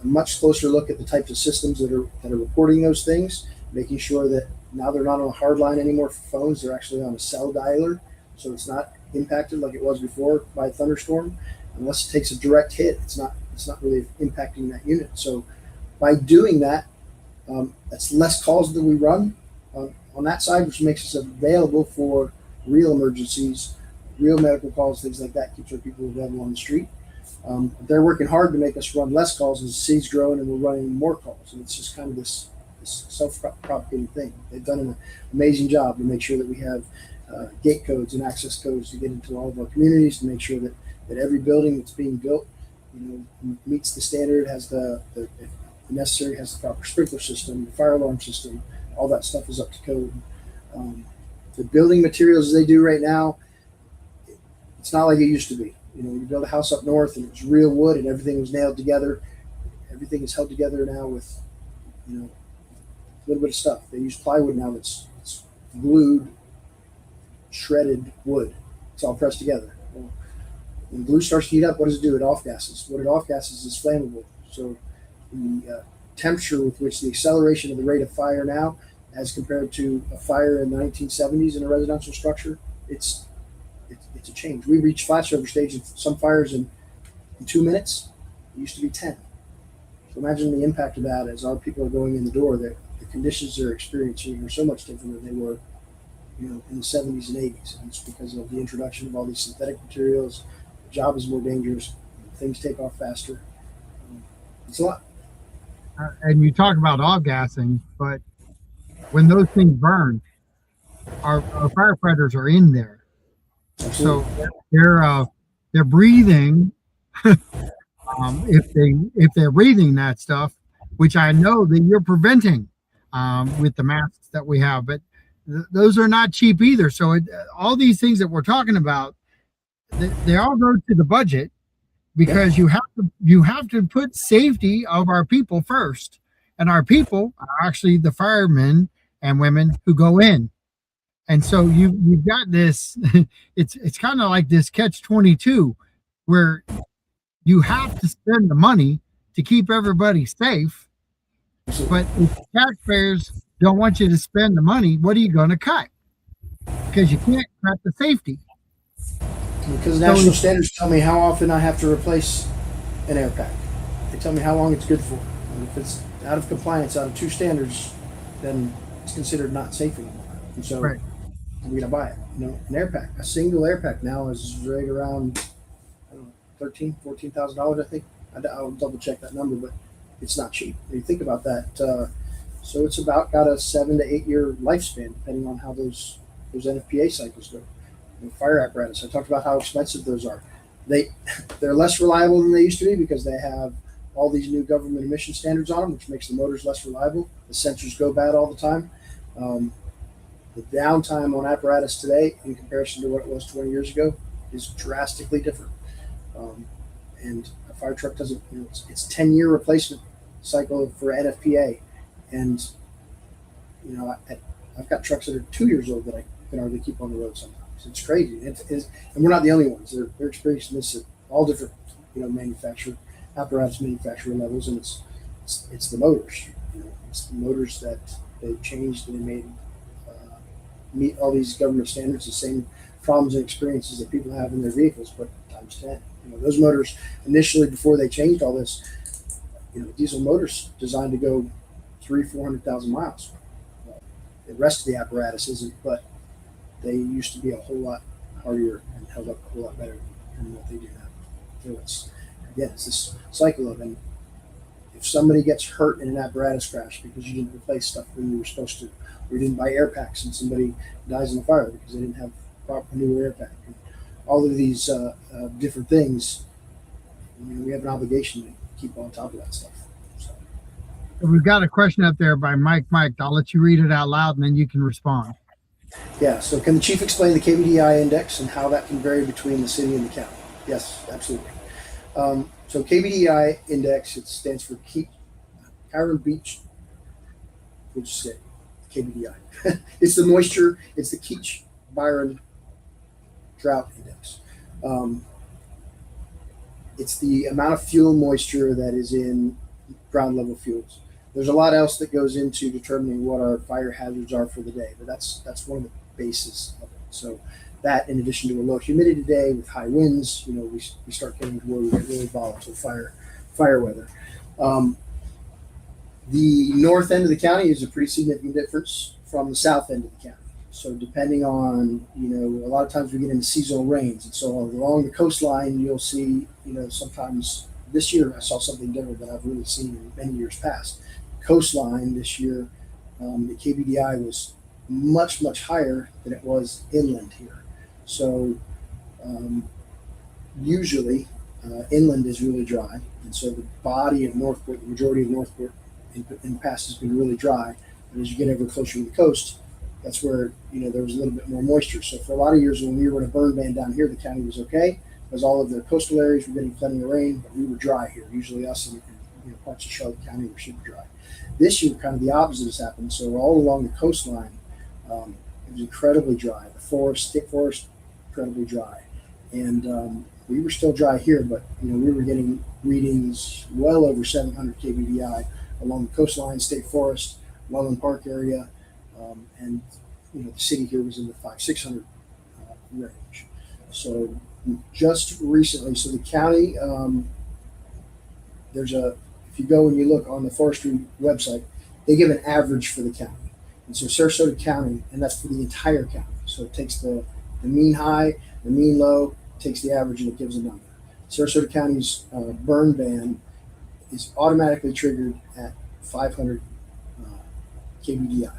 [SPEAKER 2] a much closer look at the types of systems that are reporting those things, making sure that now they're not on a hard line anymore for phones. They're actually on a cell dialer, so it's not impacted like it was before by a thunderstorm. Unless it takes a direct hit, it's not really impacting that unit. So by doing that, that's less calls that we run on that side, which makes us available for real emergencies, real medical calls, things like that. Keeps our people available on the street. They're working hard to make us run less calls as the city's growing, and we're running more calls. And it's just kind of this self-propagating thing. They've done an amazing job to make sure that we have gate codes and access codes to get into all of our communities, to make sure that every building that's being built, meets the standard, has the necessary, has the proper sprinkler system, the fire alarm system, all that stuff is up to code. The building materials they do right now, it's not like it used to be. You build a house up north and it was real wood and everything was nailed together. Everything is held together now with, a little bit of stuff. They use plywood now it's glued, shredded wood. It's all pressed together. Well, when glue starts to heat up, what does it do? It off gases. What it off gases is flammable. So the temperature with which the acceleration of the rate of fire now, as compared to a fire in the 1970s in a residential structure, it's it's a change. We reach flash over stage in some fires in 2 minutes. It used to be 10. So imagine the impact of that as our people are going in the door. That the conditions they're experiencing are so much different than they were, in the 70s and 80s. And it's because of the introduction of all these synthetic materials. The job is more dangerous. Things take off faster. It's a lot.
[SPEAKER 1] And you talk about off-gassing, but when those things burn, our firefighters are in there.
[SPEAKER 2] Absolutely.
[SPEAKER 1] So they're breathing. If they're breathing that stuff, which I know that you're preventing with the masks that we have, but those are not cheap either. So all these things that we're talking about, they all go to the budget, because you have to put safety of our people first, and our people are actually the firemen and women who go in. And so you've got this. It's kind of like this catch-22, where you have to spend the money to keep everybody safe, but if taxpayers don't want you to spend the money, what are you going to cut? Because you can't cut the safety.
[SPEAKER 2] Because national standards tell me how often I have to replace an air pack. They tell me how long it's good for. And if it's out of compliance, out of 2 standards, then it's considered not safe anymore. And so
[SPEAKER 1] Right.
[SPEAKER 2] I'm going to buy it. An air pack, a single air pack now is right around, I don't know, $14,000, I think. I'll double check that number, but it's not cheap. When you think about that, so it's about got a 7 to 8 year lifespan, depending on how those NFPA cycles go. Fire apparatus, I talked about how expensive those are. They're less reliable than they used to be, because they have all these new government emission standards on them, which makes the motors less reliable. The sensors go bad all the time. The downtime on apparatus today, in comparison to what it was 20 years ago, is drastically different. And a fire truck doesn't, it's 10-year replacement cycle for NFPA. And, I've got trucks that are 2 years old that I can hardly keep on the road sometimes. It's crazy. And we're not the only ones. They're experiencing this at all different, apparatus manufacturer levels. And it's the motors. It's the motors that they changed and they made meet all these government standards, the same problems and experiences that people have in their vehicles, but times 10. Those motors initially, before they changed all this, diesel motors designed to go 400,000 miles. The rest of the apparatus isn't, but they used to be a whole lot hardier and held up a whole lot better than what they do now. So it's this cycle of, and if somebody gets hurt in an apparatus crash because you didn't replace stuff when you were supposed to, or you didn't buy air packs, and somebody dies in a fire because they didn't have proper new air pack, and all of these different things, we have an obligation to keep on top of that stuff. So.
[SPEAKER 1] We've got a question up there by Mike. I'll let you read it out loud, and then you can respond.
[SPEAKER 2] Yeah, so can the chief explain the KBDI index and how that can vary between the city and the county? Yes, absolutely. So KBDI index, it stands for Kyron Beach. We'll just say KBDI. It's the moisture, it's the Keach Byron drought index. It's the amount of fuel moisture that is in ground level fuels. There's a lot else that goes into determining what our fire hazards are for the day, but that's one of the bases of it. So that, in addition to a low humidity day with high winds, we start getting to where we get really volatile fire weather. The north end of the county is a pretty significant difference from the south end of the county. So depending on, a lot of times we get into seasonal rains, and so along the coastline, you'll see, sometimes this year I saw something different than I've really seen in many years past. Coastline this year, the KBDI was much, much higher than it was inland here. So usually inland is really dry, and so the body of Northport, the majority of Northport in the past has been really dry. And as you get ever closer to the coast, that's where there was a little bit more moisture. So for a lot of years when we were in a burn ban down here, the county was okay, because all of the coastal areas were getting plenty of rain, but we were dry here. Usually us in parts of Charlotte County were super dry. This year, kind of the opposite has happened. So all along the coastline, it was incredibly dry. The thick forest, incredibly dry. And we were still dry here, but we were getting readings well over 700 KBDI along the coastline, state forest, Wetland Park area, and the city here was in the 500-600 range. So just recently, so the county, if you go and you look on the forestry website, they give an average for the county. And so Sarasota County, and that's for the entire county. So it takes the mean high, the mean low, takes the average, and it gives a number. Sarasota County's burn ban is automatically triggered at 500 KBDI.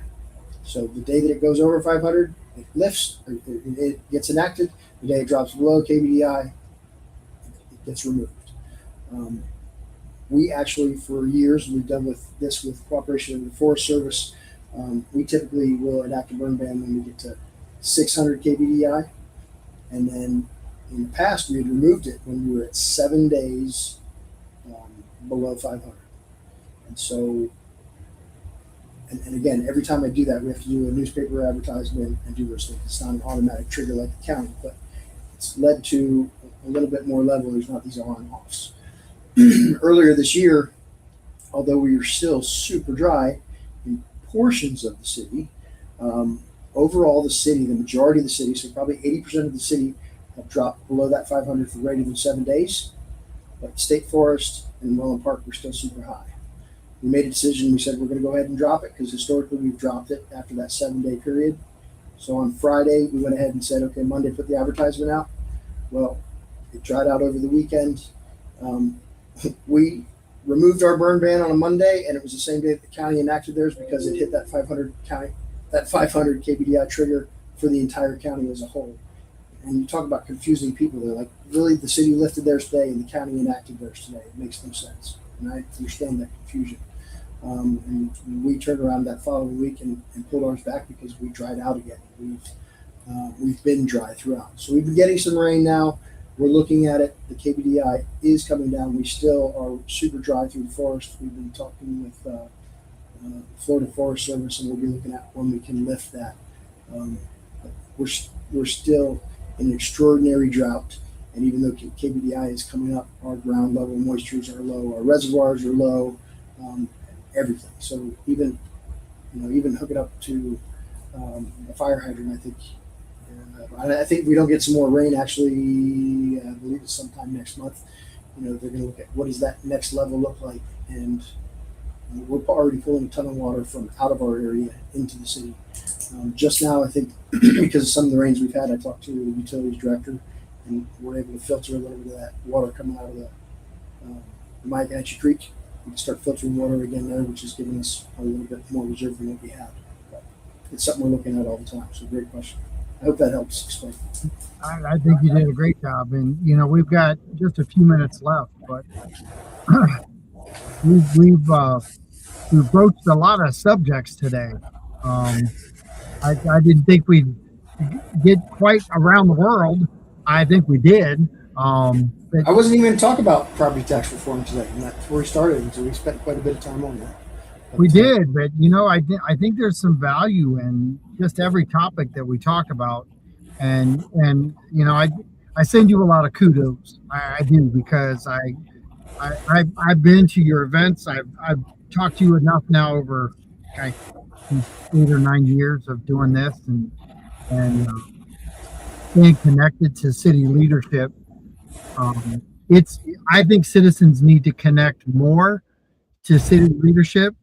[SPEAKER 2] So the day that it goes over 500, it lifts, or it gets enacted. The day it drops below KBDI, it gets removed. We actually, for years, we've done with cooperation with the Forest Service. We typically will enact a burn ban when we get to 600 KBDI, and then in the past we had removed it when we were at 7 days below 500. And so, and again, every time I do that, we have to do a newspaper advertisement and do those things. It's not an automatic trigger like the county, but it's led to a little bit more level. There's not these on-offs. Earlier this year, although we were still super dry in portions of the city, overall the city, the majority of the city, so probably 80% of the city, have dropped below that 500 for greater than 7 days. But State Forest and Wetland Park were still super high. We made a decision. We said we're going to go ahead and drop it because historically we've dropped it after that 7-day period. So on Friday, we went ahead and said, okay, Monday, put the advertisement out. Well, it dried out over the weekend. We removed our burn ban on a Monday, and it was the same day that the county enacted theirs because it hit that 500 KBDI trigger for the entire county as a whole. And you talk about confusing people. They're like, really, the city lifted theirs today and the county enacted theirs today. It makes no sense. And I understand that confusion. And we turned around that following week and pulled ours back because we dried out again. We've been dry throughout. So we've been getting some rain now. We're looking at it. The KBDI is coming down. We still are super dry through the forest. We've been talking with Florida Forest Service, and we'll be looking at when we can lift that. We're still in an extraordinary drought, and even though KBDI is coming up, our ground level moistures are low, our reservoirs are low, everything. So even hooking up to a fire hydrant, I think if we don't get some more rain, actually, I believe it's sometime next month, they're going to look at what does that next level look like, and we're already pulling a ton of water from out of our area into the city. Just now, I think because of some of the rains we've had, I talked to the utilities director, and we're able to filter a little bit of that water coming out of the Myaganachi Creek. We can start filtering water again there, which is giving us a little bit more reserve than what we had. But it's something we're looking at all the time. So great question. I hope that helps explain.
[SPEAKER 1] I think you did a great job, and we've got just a few minutes left, but we've broached a lot of subjects today. I didn't think we'd get quite around the world. I think we did.
[SPEAKER 2] I wasn't even going to talk about property tax reform today, and that's where we started. And so we spent quite a bit of time on that.
[SPEAKER 1] We did, but I think there's some value in just every topic that we talk about, and I send you a lot of kudos. I do, because I've been to your events. I've talked to you enough now over 8 or 9 years of doing this and staying connected to city leadership. I think citizens need to connect more to city leadership.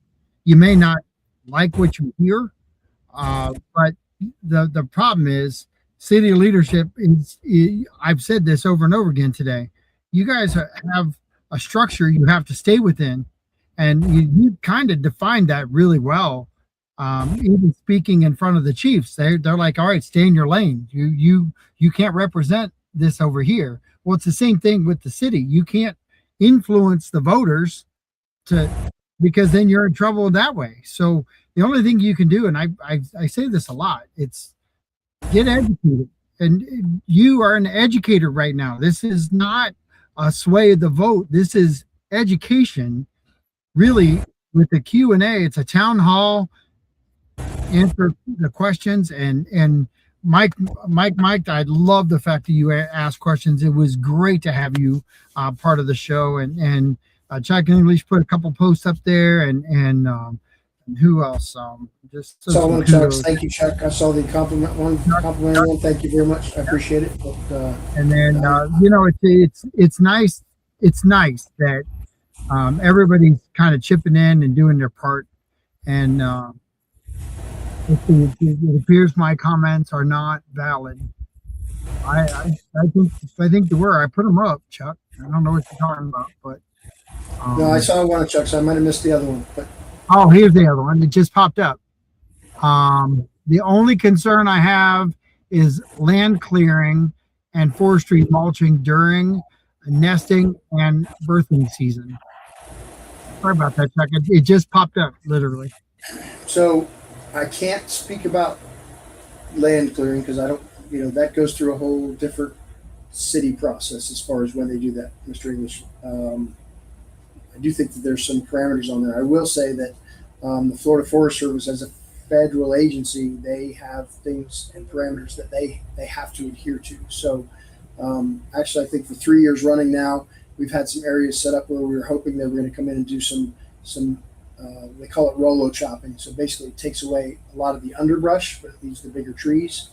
[SPEAKER 1] You may not like what you hear, but the problem is city leadership is, I've said this over and over again today, you guys have a structure you have to stay within, and you kind of defined that really well. Even speaking in front of the chiefs, they're like, all right, stay in your lane. You can't represent this over here. Well, it's the same thing with the city. You can't influence the voters because then you're in trouble that way. So the only thing you can do, and I say this a lot, it's get educated. And you are an educator right now. This is not a sway of the vote. This is education. Really, with the Q&A, it's a town hall. Answer the questions, and Mike, I love the fact that you asked questions. It was great to have you part of the show, and Chuck English put a couple posts up there, and who else? Just
[SPEAKER 2] Saw
[SPEAKER 1] some
[SPEAKER 2] one, Chuck.
[SPEAKER 1] kudos.
[SPEAKER 2] Thank you, Chuck. I saw the compliment one. Complimentary one. Thank you very much. I appreciate it. But,
[SPEAKER 1] And then it's nice. It's nice that everybody's kind of chipping in and doing their part. And it appears my comments are not valid. I think they were. I put them up, Chuck. I don't know what you're talking about, but
[SPEAKER 2] no, I saw one of Chuck's. I might have missed the other one, but
[SPEAKER 1] oh, here's the other one. It just popped up. The only concern I have is land clearing and forestry mulching during nesting and birthing season. Sorry about that, Chuck. It just popped up, literally.
[SPEAKER 2] so I can't speak about land clearing because I don't. That goes through a whole different city process as far as when they do that, Mr. English. I do think that there's some parameters on there. I will say that the Florida Forest Service, as a federal agency, they have things and parameters that they have to adhere to. So actually, I think for 3 years running now, we've had some areas set up where we were hoping they were going to come in and do some they call it Rolo chopping. So basically, it takes away a lot of the underbrush, but it leaves the bigger trees.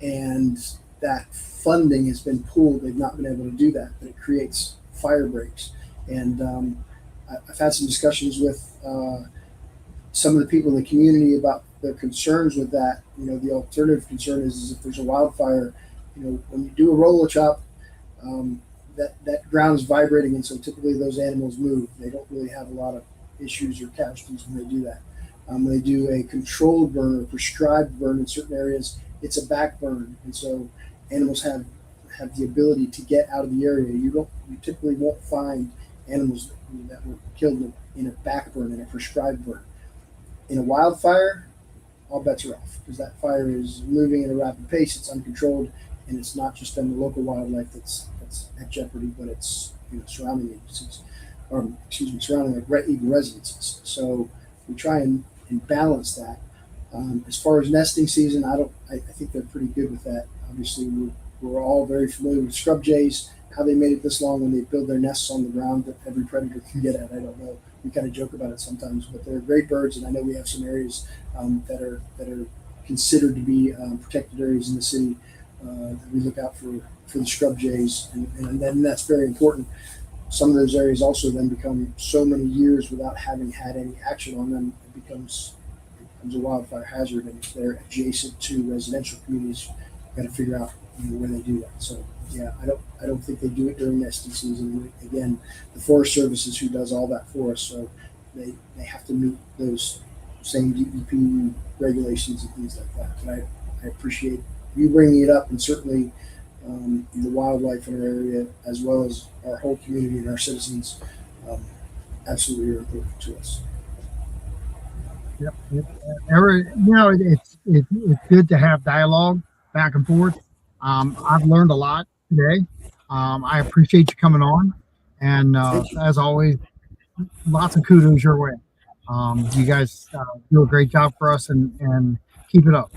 [SPEAKER 2] And that funding has been pulled. They've not been able to do that, but it creates fire breaks. And I've had some discussions with some of the people in the community about their concerns with that. The alternative concern is if there's a wildfire, when you do a roller chop, that ground is vibrating, and so typically those animals move. They don't really have a lot of issues or casualties when they do that. When they do a controlled burn or prescribed burn in certain areas, it's a back burn, and so animals have the ability to get out of the area. You typically won't find animals that were killed in a back burn, in a prescribed burn. In a wildfire, all bets are off because that fire is moving at a rapid pace. It's uncontrolled, and it's not just on the local wildlife that's at jeopardy, but it's surrounding agencies, or surrounding even residences. So we try and balance that. As far as nesting season, I think they're pretty good with that. Obviously, we're all very familiar with scrub jays, how they made it this long when they build their nests on the ground that every predator can get at. I don't know. We kind of joke about it sometimes, but they're great birds, and I know we have some areas that are considered to be protected areas in the city that we look out for the scrub jays, and then that's very important. Some of those areas also then become so many years without having had any action on them, it becomes a wildfire hazard, and if they're adjacent to residential communities, you've got to figure out where they do that. So yeah, I don't think they do it during nesting season. Again, the Forest Service is who does all that for us, so they have to meet those same DEP regulations and things like that. But I appreciate you bringing it up, and certainly the wildlife in our area, as well as our whole community and our citizens, absolutely are important to us.
[SPEAKER 1] Yep. It's good to have dialogue back and forth. I've learned a lot today. I appreciate you coming on, and as always, lots of kudos your way. You guys do a great job for us, and keep it up.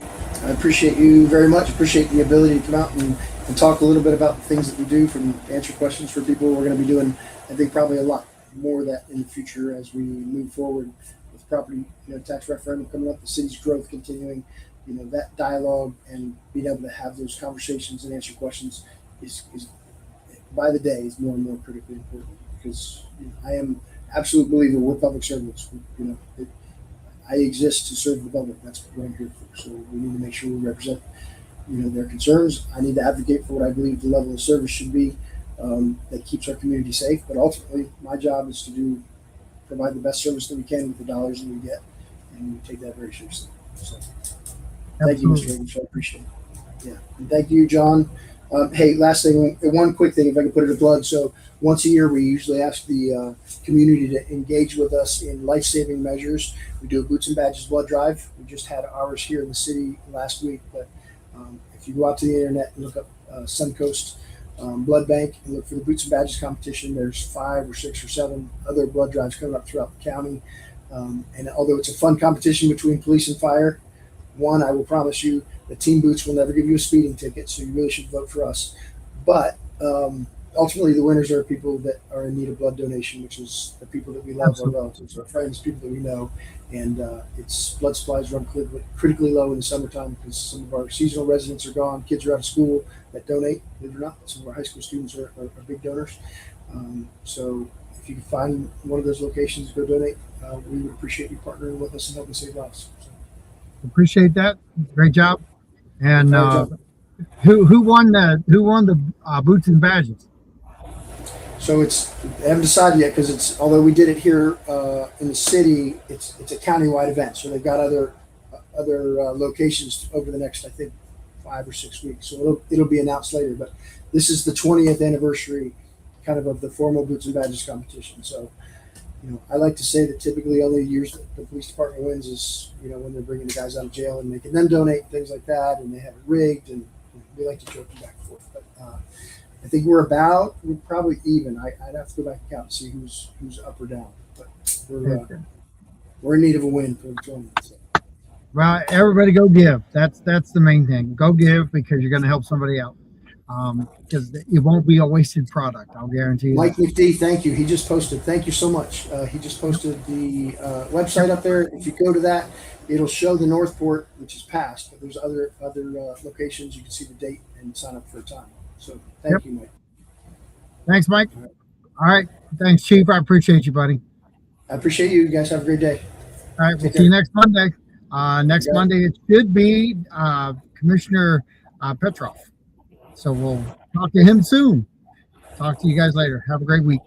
[SPEAKER 2] I appreciate you very much. Appreciate the ability to come out and talk a little bit about the things that we do, from answer questions for people. We're going to be doing, I think, probably a lot more of that in the future as we move forward with property tax referendum coming up, the city's growth continuing. That dialogue and being able to have those conversations and answer questions is by the day is more and more critically important, because I am absolute believer we're public servants. I exist to serve the public. That's what I'm here for. So we need to make sure we represent, their concerns. I need to advocate for what I believe the level of service should be that keeps our community safe. But ultimately, my job is to provide the best service that we can with the dollars that we get, and we take that very seriously. So, thank you, Mr. Rawlings. I appreciate it. Yeah, and thank you, John. Hey, last thing, one quick thing, if I can put it in plug. So once a year, we usually ask the community to engage with us in life-saving measures. We do a Boots and Badges blood drive. We just had ours here in the city last week. But if you go out to the internet and look up Suncoast Blood Bank and look for the Boots and Badges competition, there's 5 or 6 or 7 other blood drives coming up throughout the county. And although it's a fun competition between police and fire, I will promise you, the Team Boots will never give you a speeding ticket, so you really should vote for us. But ultimately the winners are people that are in need of blood donation, which is the people that we love,
[SPEAKER 1] Absolutely.
[SPEAKER 2] our relatives, our friends, people that we know. And it's blood supplies run critically low in the summertime because some of our seasonal residents are gone, kids are out of school that donate, believe it or not. Some of our high school students are big donors. So if you can find one of those locations to go donate, we would appreciate you partnering with us and helping save lives. So,
[SPEAKER 1] Appreciate that. Great job. And
[SPEAKER 2] Great job.
[SPEAKER 1] who won the boots and badges?
[SPEAKER 2] So I haven't decided yet because although we did it here in the city, it's a countywide event. So they've got other locations over the next, I think, 5 or 6 weeks. So it'll be announced later. But this is the 20th anniversary, kind of the formal boots and badges competition. So I like to say that typically only years that the police department wins is when they're bringing the guys out of jail and making them donate, things like that, and they have it rigged, and we like to joke back and forth. But I think we're probably even. I'd have to go back and count and see who's up or down. But we're in need of a win for the tournament. So.
[SPEAKER 1] Well, everybody go give. That's the main thing. Go give because you're going to help somebody out. Because it won't be a wasted product. I'll guarantee you.
[SPEAKER 2] Mike McD, thank you. He just posted. Thank you so much. He just posted the website up there. If you go to that, it'll show the Northport, which is past, but there's other locations. You can see the date and sign up for a time. So thank you, Mike.
[SPEAKER 1] Thanks, Mike. All right. Thanks, Chief. I appreciate you, buddy.
[SPEAKER 2] I appreciate you. You guys have a great day.
[SPEAKER 1] All right. We'll see you next Monday. Next Monday, it should be Commissioner Petrov. So we'll talk to him soon. Talk to you guys later. Have a great week.